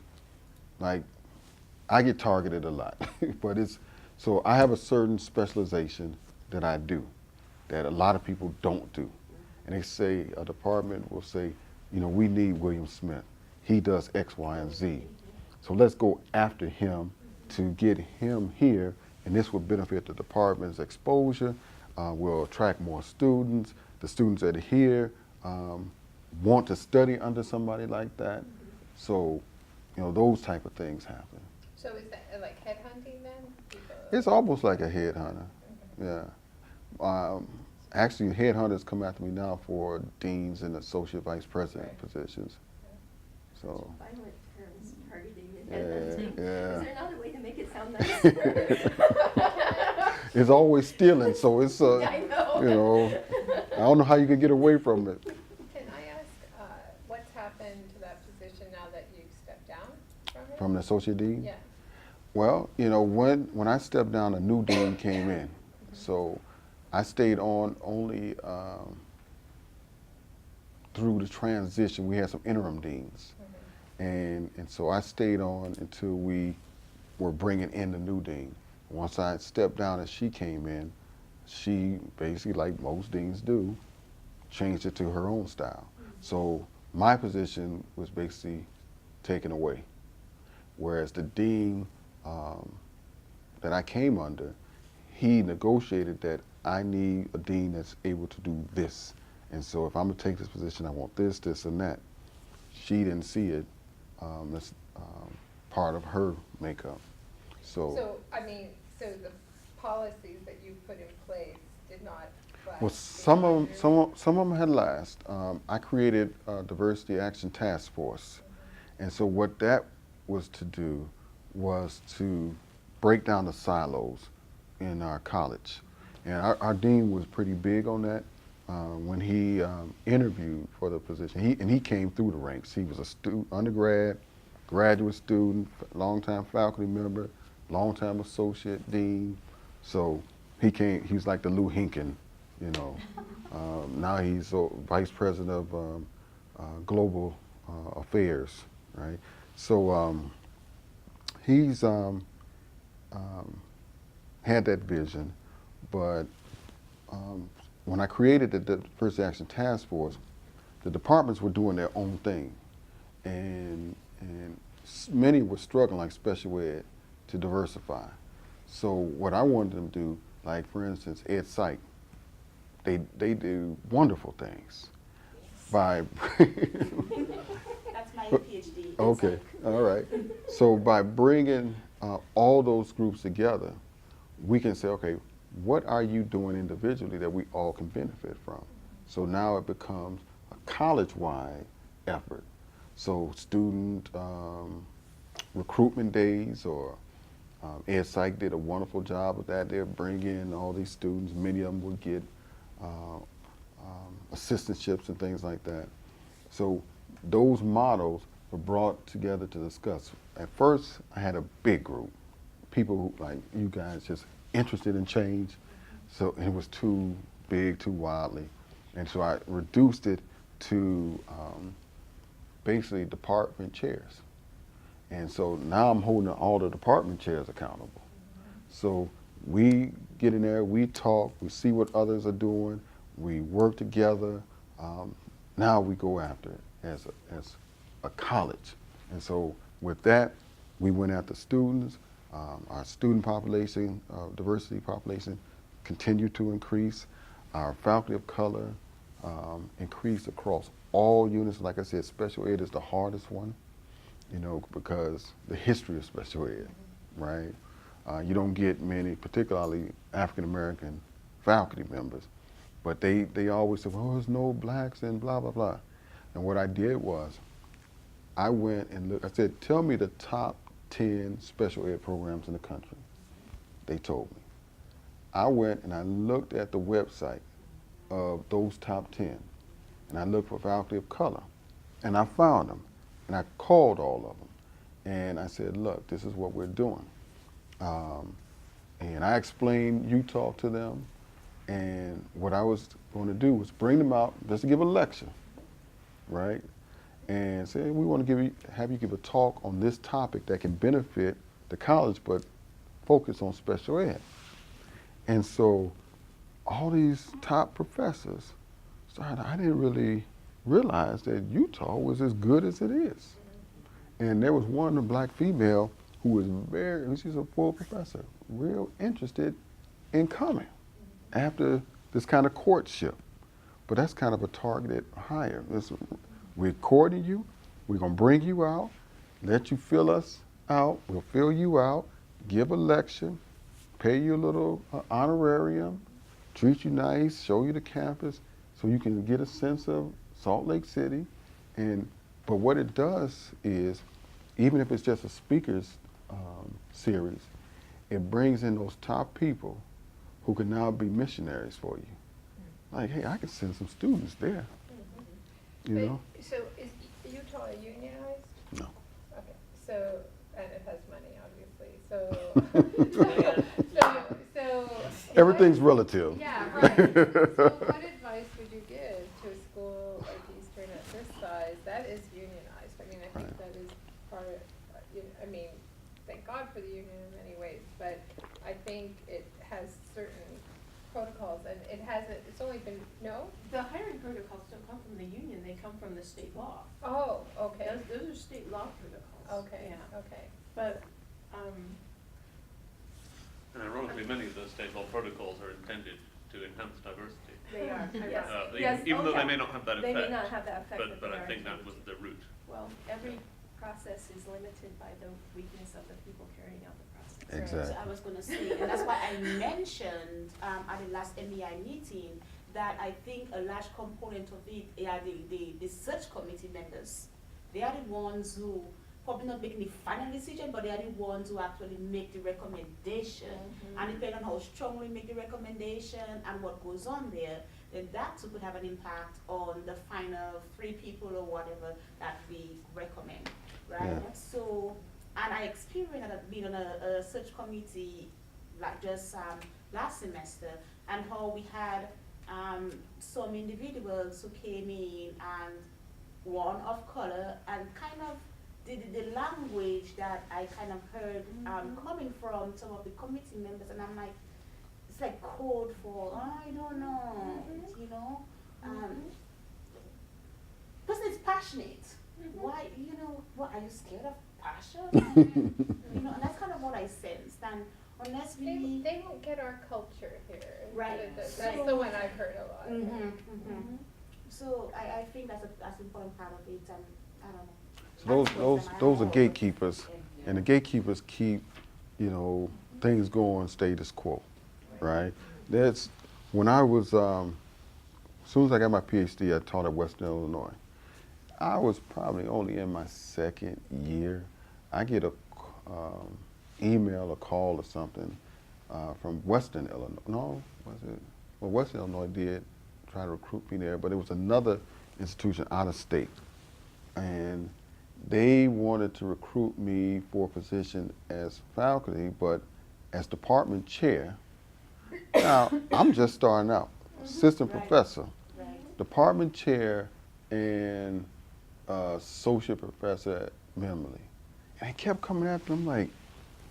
like I get targeted a lot, but so I have a certain specialization that I do that a lot of people don't do. And they say, a department will say, you know, we need William Smith. He does X, Y, and Z. So let's go after him to get him here, and this will benefit the department's exposure, will attract more students. The students that are here want to study under somebody like that. So, you know, those type of things happen. So is that like headhunting then? People- It's almost like a headhunter, yeah. Actually, headhunters come after me now for deans and associate vice president positions. So, Violent terms, targeting and Yeah, headhunting. yeah. Is there another way to make it sound nicer? it's always stealing, so it's, I know. you know, I don't know how you can get away from it. Can I ask, what's happened to that position now that you've stepped down from it? From the associate dean? Yeah. Well, you know, when I stepped down, a new dean came in. So I stayed on only through the transition. We had some interim deans. And so I stayed on until we were bringing in the new dean. Once I stepped down and she came in, she basically, like most deans do, changed it to her own style. So my position was basically taken away. Whereas the dean that I came under, he negotiated that I need a dean that's able to do this. And so if I'm gonna take this position, I want this, this, and that. She didn't see it. That's part of her makeup. So, I mean, so the policies that you put in place did not last? Well, some of them had last. I created a diversity action task force, and so what that was to do was to break down the silos in our college, and our dean was pretty big on that. When he interviewed for the position, he came through the ranks. He was a undergrad, graduate student, longtime faculty member, longtime associate dean. So he was like the Lou Hinkin, you know. Now he's vice president of global affairs, right? So he's had that vision, but when I created the Diversity Action Task Force, the departments were doing their own thing, and many were struggling, like special ed, to diversify. So what I wanted them to do, like for instance, Ed Psych, they do wonderful things by That's my PhD. okay, all right. So by bringing all those groups together, we can say, okay, what are you doing individually that we all can benefit from? So now it becomes a college-wide effort. So student recruitment days, or Ed Psych did a wonderful job of that. They're bringing in all these students. Many of them would get assistantships and things like that. So those models were brought together to discuss. At first, I had a big group, people who, like you guys, just interested in change. So it was too big, too wildly. And so I reduced it to basically department chairs. And so now I'm holding all the department chairs accountable. So we get in there, we talk, we see what others are doing, we work together. Now we go after it as a college. And so with that, we went after students. Our student population, diversity population, continued to increase. Our faculty of color increased across all units. Like I said, special ed is the hardest one, you know, because the history of special ed, right? You don't get many, particularly African American faculty members, but they always say, well, there's no blacks and blah, blah, blah. And what I did was, I went and looked, I said, tell me the top 10 special ed programs in the country. They told me. I went and I looked at the website of those top 10, and I looked for faculty of color, and I found them, and I called all of them, and I said, look, this is what we're doing. And I explained Utah to them, and what I was going to do was bring them out just to give a lecture, right? And say, we want to have you give a talk on this topic that can benefit the college, but focus on special ed. And so all these top professors started, I didn't really realize that Utah was as good as it is. And there was one, a black female, who was she's a full professor, real interested in coming after this kind of courtship. But that's kind of a targeted hire. We're courting you, we're gonna bring you out, let you fill us out, we'll fill you out, give a lecture, pay you a little honorarium, treat you nice, show you the campus, so you can get a sense of Salt Lake City. But what it does is, even if it's just a speakers series, it brings in those top people who can now be missionaries for you. Like, hey, I can send some students there. You know? So is Utah unionized? No. Okay, so, and it has money, obviously, so. Everything's relative. Yeah, right. So what advice would you give to a school like Eastern at this size that is unionized? I mean, I think that is part of, I mean, thank God for the union in many ways, but I think it has certain protocols, and it's only been, no? The hiring protocols don't come from the union, they come from the state law. Oh, okay. Those are state law protocols. Okay, Yeah. okay. But, And ironically, many of those state law protocols are intended to enhance diversity. they are, yes. Yes, even though they may not have that They effect. may not have that effect, But they I are think that intended was to. the root. Well, every process is limited by the weakness of the people carrying out the process. Exactly. So I was going to say, and that's why I mentioned at the last MEI meeting that I think a large component of it are the search committee members. They are the ones who probably not making the final decision, but they are the ones who actually make the recommendation. And depending on how strong we make the recommendation and what goes on there, then that too could have an impact on the final 3 people or whatever that we recommend, right? Yeah. So, and I experienced that being on a search committee like just last semester, and how we had some individuals who came in and one of color, and kind of the language that I kind of heard coming from some of the committee members, and I'm like, it's like code for, I don't know, you know. Person is passionate. Why, you know, what, are you scared of passion? You know, and that's kind of what I sensed. And unless we... They won't get our culture here. Right. That's the one I've heard a lot. So I think that's an important part of it, and I don't know. So those are gatekeepers, and the gatekeepers keep, you know, things going status quo, right? That's, when I was, as soon as I got my PhD, I taught at Western Illinois. I was probably only in my second year. I get a email, a call or something from Western Illinois. No, was it? Well, Western Illinois did try to recruit me there, but it was another institution out of state. And they wanted to recruit me for a position as faculty, but as department chair. Now, I'm just starting out, assistant professor, department chair, and associate professor at Memley. And I kept coming after them like,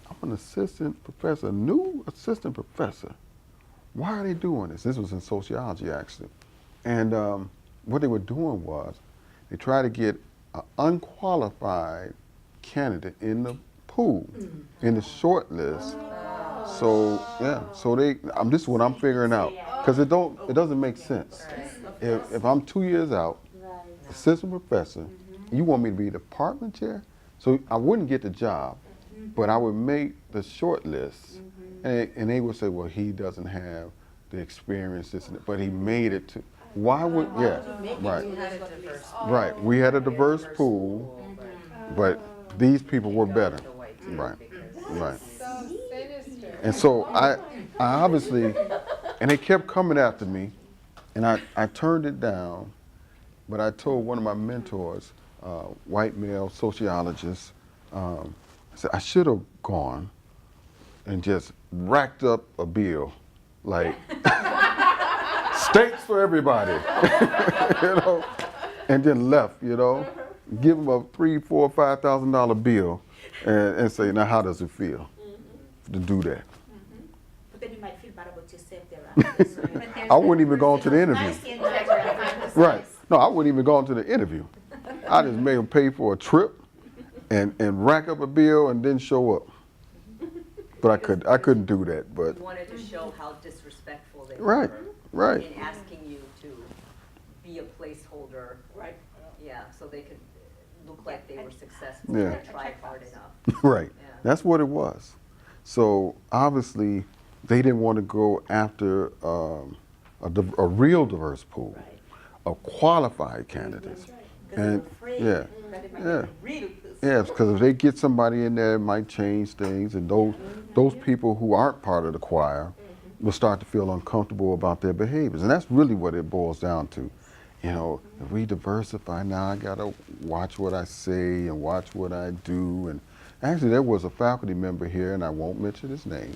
I'm an assistant professor, new assistant professor. Why are they doing this? This was in sociology, actually. And what they were doing was, they tried to get an unqualified candidate in the pool, in the short list. So, yeah, so this is what I'm figuring out. Because it doesn't make sense. If I'm 2 years out, assistant professor, you want me to be department chair? So I wouldn't get the job, but I would make the short list. And they would say, well, he doesn't have the experience, but he made it to. Why would, yeah, right. Right, we had a diverse pool, but these people were better. Right, right. So sinister. And so I obviously, and they kept coming after me, and I turned it down, but I told one of my mentors, white male sociologist, I said, I should have gone and just racked up a bill, like steaks for everybody, you know, and then left, you know, give them a $3,000, $4,000, $5,000 bill, and say, now how does it feel to do that? But then you might feel bad about yourself there. I wouldn't even go to the interview. Right. No, I wouldn't even go to the interview. I just made them pay for a trip and rack up a bill and then show up. But I couldn't do that. But You wanted to show how disrespectful they right, were right. in asking you to be a placeholder. Right. Yeah, so they could look like they were successful Yeah. and tried hard enough. Right. Yeah. That's what it was. So obviously, they didn't want to go after a real diverse pool of qualified candidates. And yeah, yeah. Yes, because if they get somebody in there, it might change things, and those people who aren't part of the choir will start to feel uncomfortable about their behaviors, and that's really what it boils down to. You know, if we diversify, now I gotta watch what I say and watch what I do. And actually, there was a faculty member here, and I won't mention his name.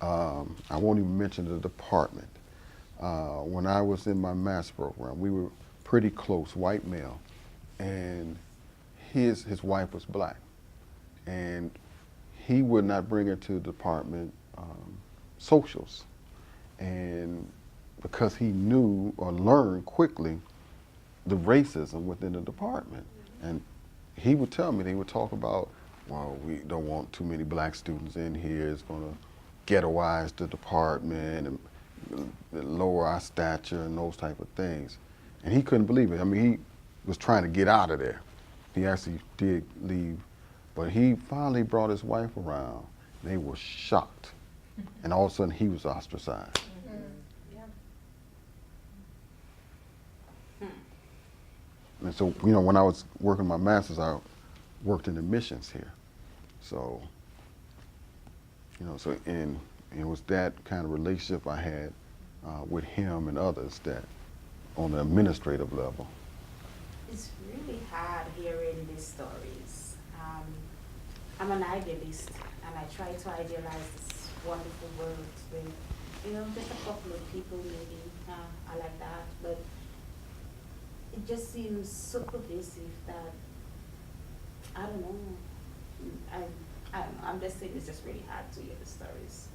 I won't even mention the department. When I was in my master's program, we were pretty close, white male, and his wife was black, and he would not bring her to the department socials, and because he knew or learned quickly the racism within the department, and he would tell me, they would talk about, well, we don't want too many black students in here, it's going to ghettoize the department and lower our stature and those type of things, and he couldn't believe it. I mean, he was trying to get out of there. He actually did leave, but he finally brought his wife around. They were shocked, and all of a sudden he was ostracized. And so, you know, when I was working my master's, I worked in admissions here. So, you know, and it was that kind of relationship I had with him and others that on the administrative level. It's really hard hearing these stories. I'm an idealist, and I try to idealize this wonderful world with, you know, just a couple of people maybe. I like that, but it just seems so pervasive that, I don't know, I'm just saying it's just really hard to hear the stories.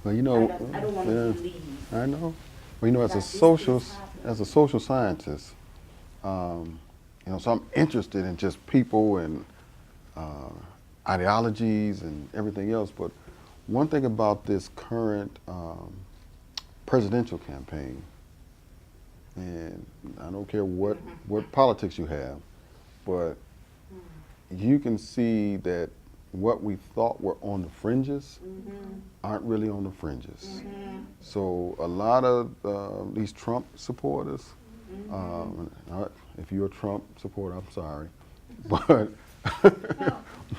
Well, you know, I don't want to yeah, believe. I know. Well, you know, that these things happen. as a social scientist, you know, so I'm interested in just people and ideologies and everything else. But one thing about this current presidential campaign, and I don't care what politics you have, but you can see that what we thought were on the fringes aren't really on the fringes. So a lot of these Trump supporters, if you're a Trump supporter, I'm sorry, but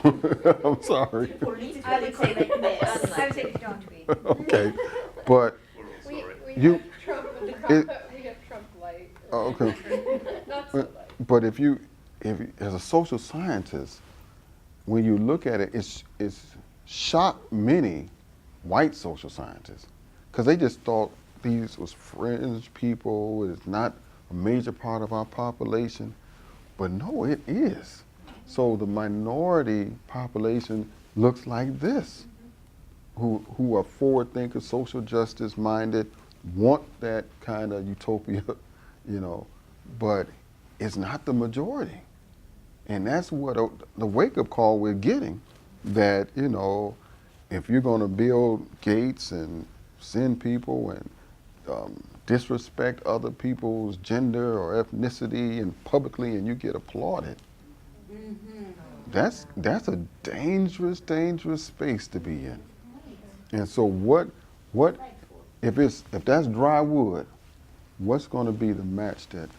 I'm sorry. I would say like this. I would say don't be. Okay, but We're all sorry. We You- have Trump, it- we have Trump light. Oh, okay. Not so light. But if as a social scientist, when you look at it, it's shocked many white social scientists because they just thought these was fringe people. It's not a major part of our population, but no, it is. So the minority population looks like this, who are forward thinkers, social justice minded, want that kind of utopia, you know, but it's not the majority. And that's what the wake-up call we're getting, that, you know, if you're going to build gates and send people and disrespect other people's gender or ethnicity and publicly, and you get applauded, that's a dangerous, dangerous space to be in. And so what if that's dry wood, what's going to be the match that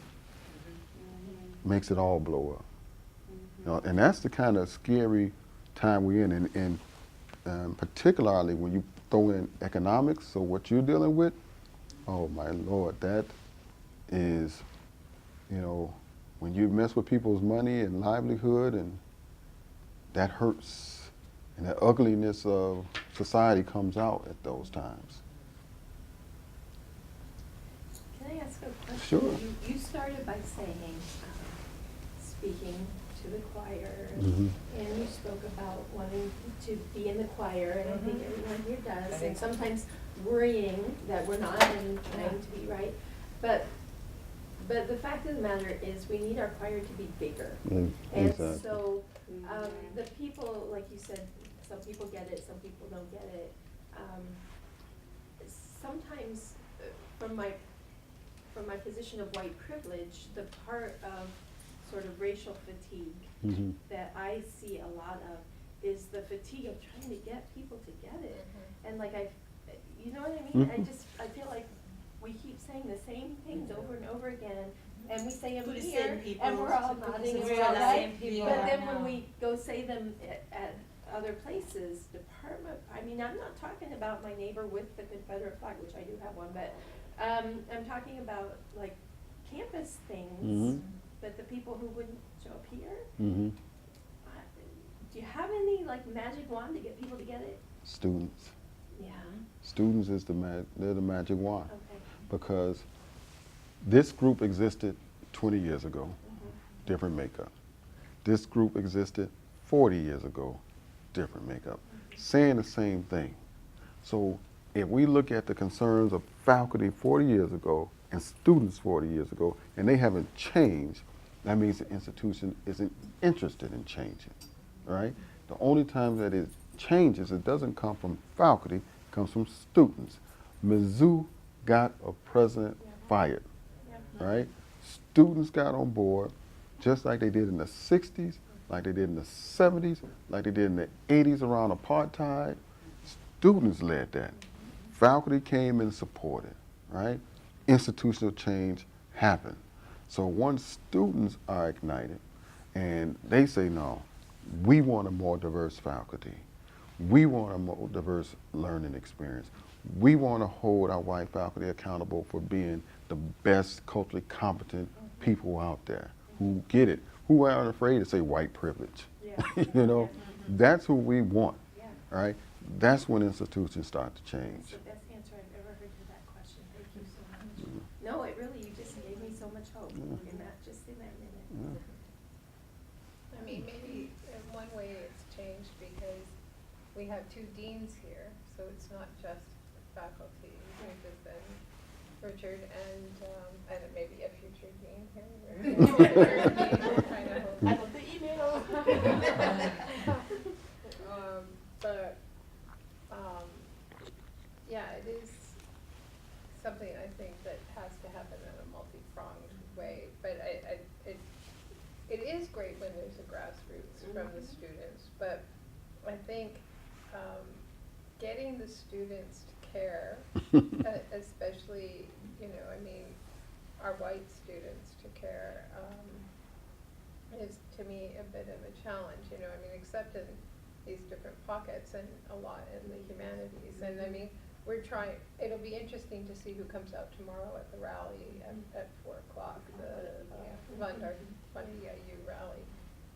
makes it all blow up? You know, and that's the kind of scary time we're in, and particularly when you throw in economics, so what you're dealing with, oh my Lord, that is, you know, when you mess with people's money and livelihood, and that hurts, and the ugliness of society comes out at those times. Can I ask a question? Sure. You started by saying, speaking to the choir, Mhm. and you spoke about wanting to be in the choir, and I think everyone here does, and sometimes worrying that we're not and trying to be right. But the fact of the matter is, we need our choir to be bigger. Mm, And exactly. so, the people, like you said, some people get it, some people don't get it. Sometimes, from my position of white privilege, the part of sort of racial fatigue Mhm. that I see a lot of is the fatigue of trying to get people to get it. And like you know what I mean? Mhm. I feel like we keep saying the same things over and over again, and we say them To the here, same people, and we're all to nodding and the we're all same right. people. But then Yeah. when we go say them at other places, I mean, I'm not talking about my neighbor with the Confederate flag, which I do have one, but I'm talking about like campus things, Mhm. but the people who wouldn't show up here. Mm-hmm. Do you have any like magic wand to get people to get it? Students. Yeah. Students is they're the magic wand, Okay. because this group existed 20 years ago, Mhm. different makeup. This group existed 40 years ago, different makeup, saying the same thing. So if we look at the concerns of faculty 40 years ago and students 40 years ago, and they haven't changed, that means the institution isn't interested in changing, right? The only time that it changes, it doesn't come from faculty, it comes from students. Mizzou got a president fired, Yeah. right? Students got on board, just like they did in the 60s, like they did in the 70s, like they did in the 80s around apartheid. Students led that. Faculty came and supported, right? Institutional change happened. So once students are ignited and they say, no, we want a more diverse faculty. We want a more diverse learning experience. We want to hold our white faculty accountable for being the best culturally competent people out there who get it, who aren't afraid to say white privilege. Yeah. You know, that's who we want, Yeah. right? That's when institutions start to That's change. the best answer I've ever heard to that question. Thank you so much. No, it really, you just gave me so so much hope in that, just in that minute. I mean, maybe in one way it's changed because we have 2 deans here, so it's not just faculty, which has been Richard and maybe a future dean here. I got the email. But, yeah, it is something I think that has to happen in a multi-pronged way, but it is great when there's a grassroots from the students, but I think, getting the students to care, especially, you know, I mean, our white students to care, is to me a bit of a challenge, you know, I mean, except in these different pockets and a lot in the humanities, and I mean, we're trying, it'll be interesting to see who comes out tomorrow at the rally at 4 o'clock, the Fundy-IU rally,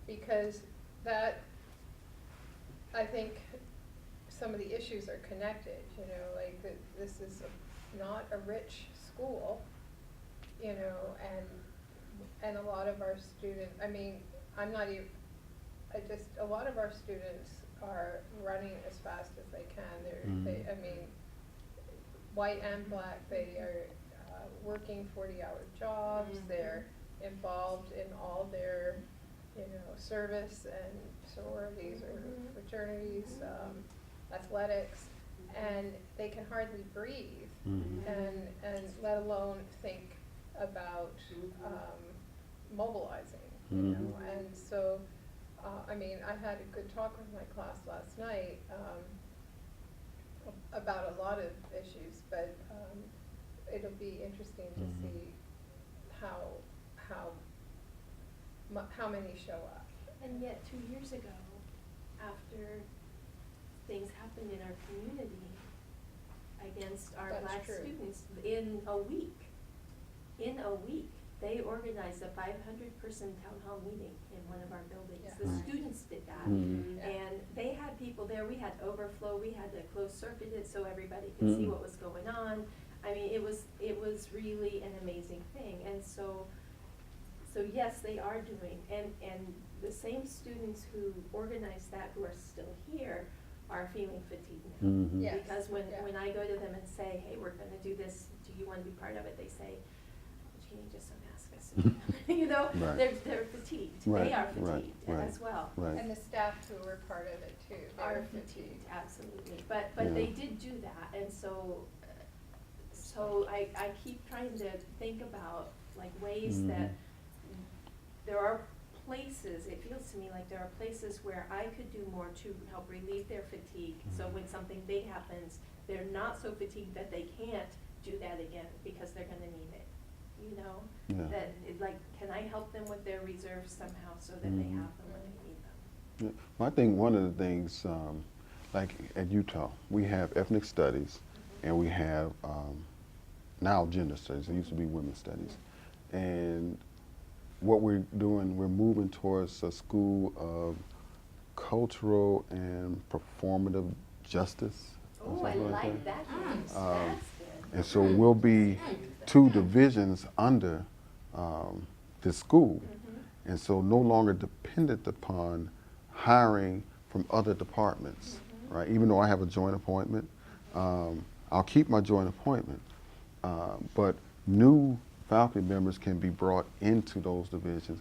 because that, I think some of the issues are connected, you know, like this is not a rich school, you know, and a lot of our students, I mean, I'm not even, a lot of our students are running as fast as they can. I mean, white and black, they are working 40-hour jobs. They're involved in all their, you know, service and sororities or fraternities, athletics, and they can hardly breathe, and let alone think about mobilizing, you know, and so. I mean, I had a good talk with my class last night about a lot of issues, but it'll be interesting to see how many show up. And yet 2 years ago, after things happened in our community against our That's black true. students, in a week, they organized a 500-person town hall meeting in one of our buildings. Yeah. The students did that. And they had people there. We had overflow. We had to close circuit it so everybody could see what was going on. I mean, it was really an amazing thing. And so yes, they are doing. And the same students who organized that, who are still here, are feeling fatigued now. Yes. Because when Yeah. I go to them and say, hey, we're going to do this, do you want to be part of it? They say, Jeannie, just don't ask us. You know, Right. they're fatigued. Right, They are right, fatigued right. as well. Right. And the staff who were part of it too, they Are were fatigued, fatigued. absolutely. But Yeah. they did do that, and so I keep trying to think about like ways that there are places, it feels to me like there are places where I could do more to help relieve their fatigue. So when something big happens, they're not so fatigued that they can't do that again because they're gonna need it. You know, Yeah. that like, can I help them with their reserves somehow so that they have them when they need them? Yeah. Well, I think one of the things, like at Utah, we have ethnic studies, and we have now gender studies. It used to be women's studies, and what we're doing, we're moving towards a school of cultural and performative justice. or Oh, I something like that. that. That's good. And so we'll be 2 divisions under this school, and so no longer dependent upon hiring from other departments, right? Even though I have a joint appointment, I'll keep my joint appointment, but new faculty members can be brought into those divisions,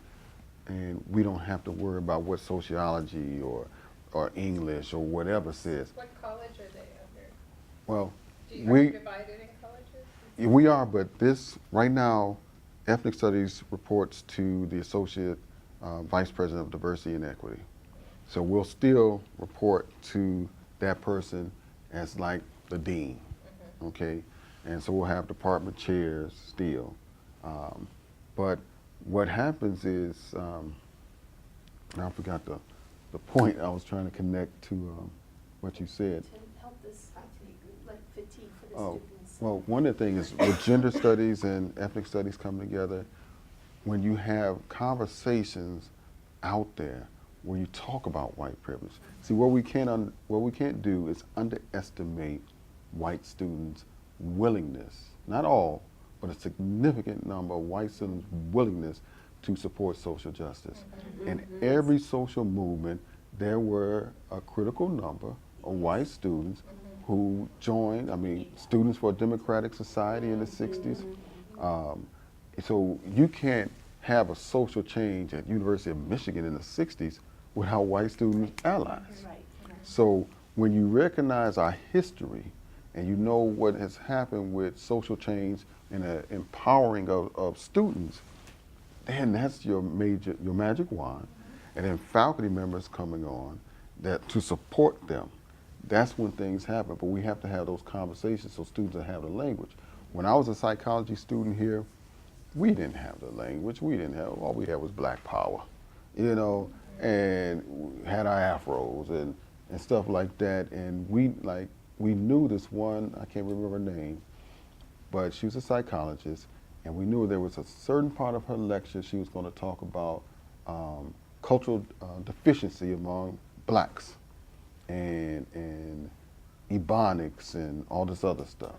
and we don't have to worry about what sociology or English or whatever says. What college are they under? Well, Are you we divided in colleges? we are, but this right now, ethnic studies reports to the associate vice president of diversity and equity. So we'll still report to that person as like the dean, okay? And so we'll have department chairs still. But what happens is, I forgot the point I was trying to connect to what you said. To help this fatigue, like fatigue for the Oh, students. well, one of the things is with gender studies and ethnic studies coming together, when you have conversations out there where you talk about white privilege. See, what we can't do is underestimate white students' willingness, not all, but a significant number of white students' willingness to support social justice. In every social movement, there were a critical number of white students who joined, I mean, Students for a Democratic Society in the 60s. So you can't have a social change at University of Michigan in the 60s without white student allies. Right. So when you recognize our history and you know what has happened with social change and the empowering of students, then that's your magic wand. And then faculty members coming on that to support them. That's when things happen, but we have to have those conversations so students will have the language. When I was a psychology student here, we didn't have the language. We didn't have, all we had was black power, you know, and we had our afros and stuff like that. And we knew this one, I can't remember her name, but she was a psychologist, and we knew there was a certain part of her lecture she was going to talk about cultural deficiency among blacks and ebonics and all this other stuff.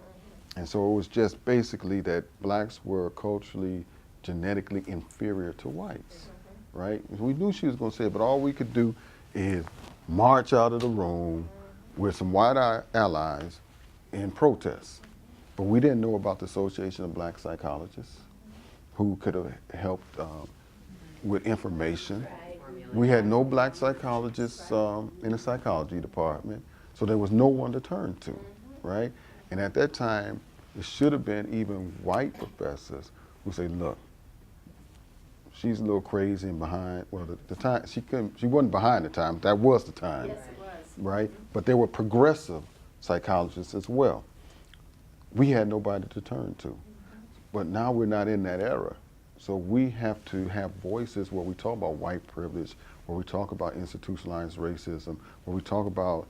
And so it was just basically that blacks were culturally, genetically inferior to whites, right? We knew she was going to say it, but all we could do is march out of the room with some white allies in protest. But we didn't know about the Association of Black Psychologists who could have helped with information. We had no black psychologists in the psychology department, so there was no one to turn to, right? And at that time, it should have been even white professors who say, look, she's a little crazy and behind. Well, the time, she wasn't behind the time, that was the time. Yes, it was. Right? But there were progressive psychologists as well. We had nobody to turn to. But now we're not in that era. So we have to have voices where we talk about white privilege, where we talk about institutionalized racism, where we talk about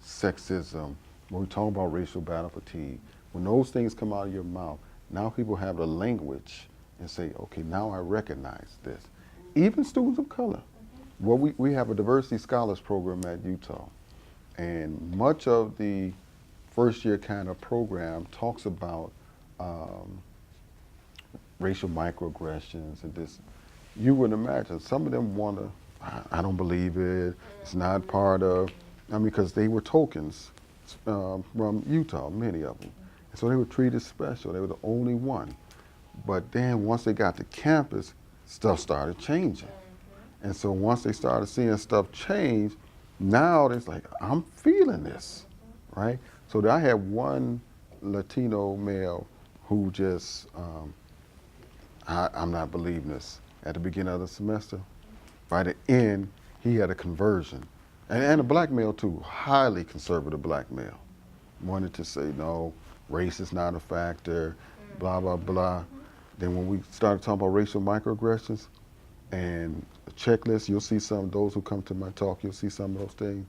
sexism, where we talk about racial battle fatigue. When those things come out of your mouth, now people have the language and say, okay, now I recognize this. Even students of color. Well, we have a diversity scholars program at Utah, and much of the first year kind of program talks about racial microaggressions and this. You would imagine some of them want to, I don't believe it, it's not part of, I mean, because they were tokens from Utah, many of them. And so they were treated special, they were the only one. But then once they got to campus, stuff started changing. And so once they started seeing stuff change, now it's like, I'm feeling this, right? So I had one Latino male who just, I'm not believing this. At the beginning of the semester, by the end, he had a conversion. And a black male too, highly conservative black male. Wanted to say, no, race is not a factor, blah, blah, blah. Then when we started talking about racial microaggressions and a checklist, you'll see some of those who come to my talk, you'll see some of those things.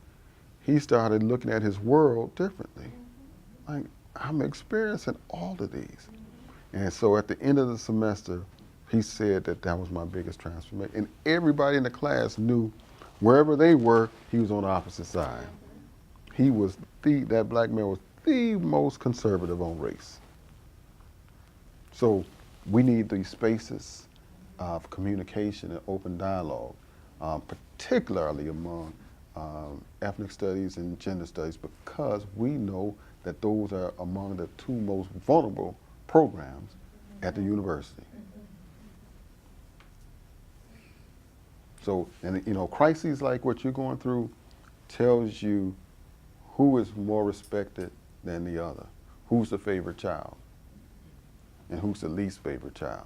He started looking at his world differently. Like, I'm experiencing all of these. And so at the end of the semester, he said that that was my biggest transformation. And everybody in the class knew wherever they were, he was on the opposite side. He was that black man was the most conservative on race. So we need these spaces of communication and open dialogue, particularly among ethnic studies and gender studies, because we know that those are among the two most vulnerable programs at the university. So, and you know, crises like what you're going through tells you who is more respected than the other, who's the favorite child, and who's the least favorite child.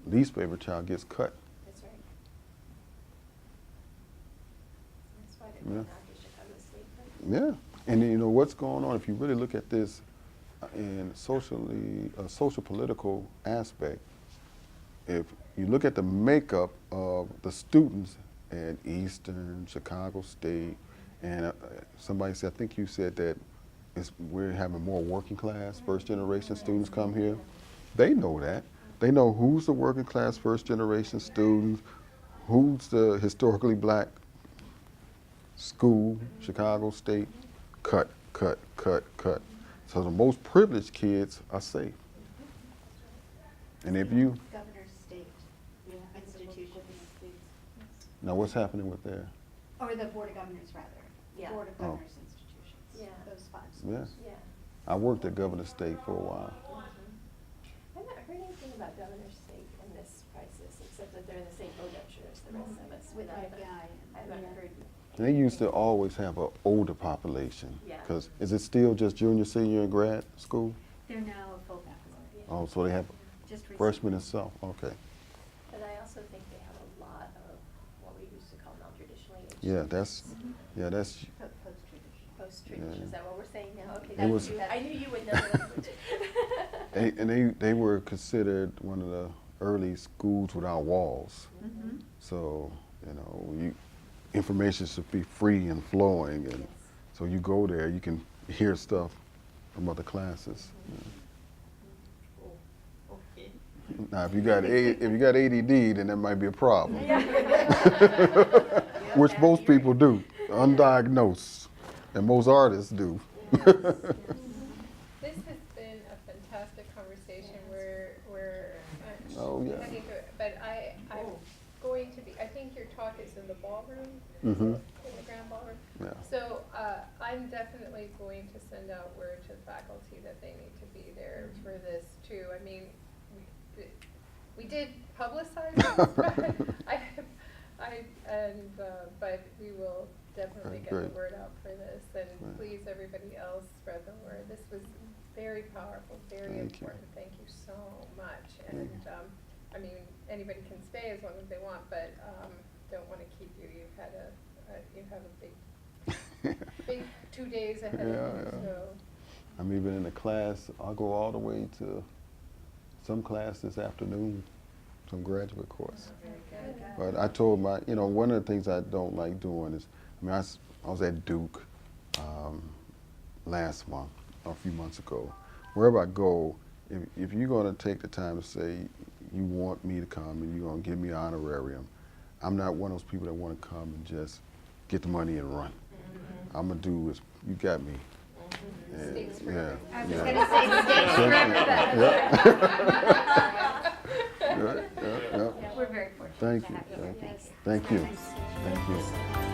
Least favorite child gets cut. That's right. That's why they're going after Chicago State. Yeah, and you know what's going on, if you really look at this in social political aspect, if you look at the makeup of the students at Eastern, Chicago State, and somebody said, I think you said that we're having more working class, first generation students come here. They know that. They know who's the working class first generation students, who's the historically black school, Chicago State, cut, cut, cut, cut. So the most privileged kids are safe. And if you, Governor's State institutions, now what's happening with there? or the Board of Governors rather. Yeah. Board of Oh. Governors institutions. Yeah. Those 5 Yeah, schools. Yeah. I worked at Governor State for a while. I've not heard anything about Governor's State in this crisis, except that they're in the same boat, I'm sure, as the rest of us. With but I haven't- IPI. I haven't heard. They used to always have an older population. Yeah. Because is it still just junior, senior, and grad school? They're now a full faculty. Oh, so they have Just recently. freshmen and so, okay. But I also think they have a lot of what we used to call non-traditional age. Yeah, that's, students. yeah, that's, Post-tradition. Post-tradition, Yeah. is that what we're saying now? Okay, It that's was- you. I knew you would know the language. they were considered one of the early schools without walls. Mhm. So, you know, information should be free and flowing, and Yes. so you go there, you can hear stuff from other classes. Okay. Now, if you got ADD, then that might be a problem, which Yeah, most you're people do, undiagnosed, and most artists do. This has been a fantastic conversation where Oh, yeah. heading to it, but I'm going to be, I think your talk is in the ballroom, Mhm. in the grand ballroom. Yeah. So, I'm definitely going to send out word to the faculty that they need to be there for this too. I mean, we did publicize this, but we will definitely get the Great. word out for this, and Right. please, everybody else, spread the word. This was very powerful, very Thank you. important. Thank you so much. Thank And, I mean, anybody can stay as long as they want, but, don't wanna keep you. You have a big 2 days ahead of you, Yeah. so. I'm even in a class, I'll go all the way to some class this afternoon, some graduate course. Very good. But I told one of the things I don't like doing is, I was at Duke last month, or a few months ago. Wherever I go, if you're going to take the time to say you want me to come and you're going to give me an honorarium, I'm not one of those people that want to come and just get the money and run. I'm going to do is, you got me. And, States yeah, forever. I was yeah. gonna say states forever, Yeah, yeah, yeah. but we're very fortunate Thank to you, have you. thank you, Yes. thank you, Nice. thank you.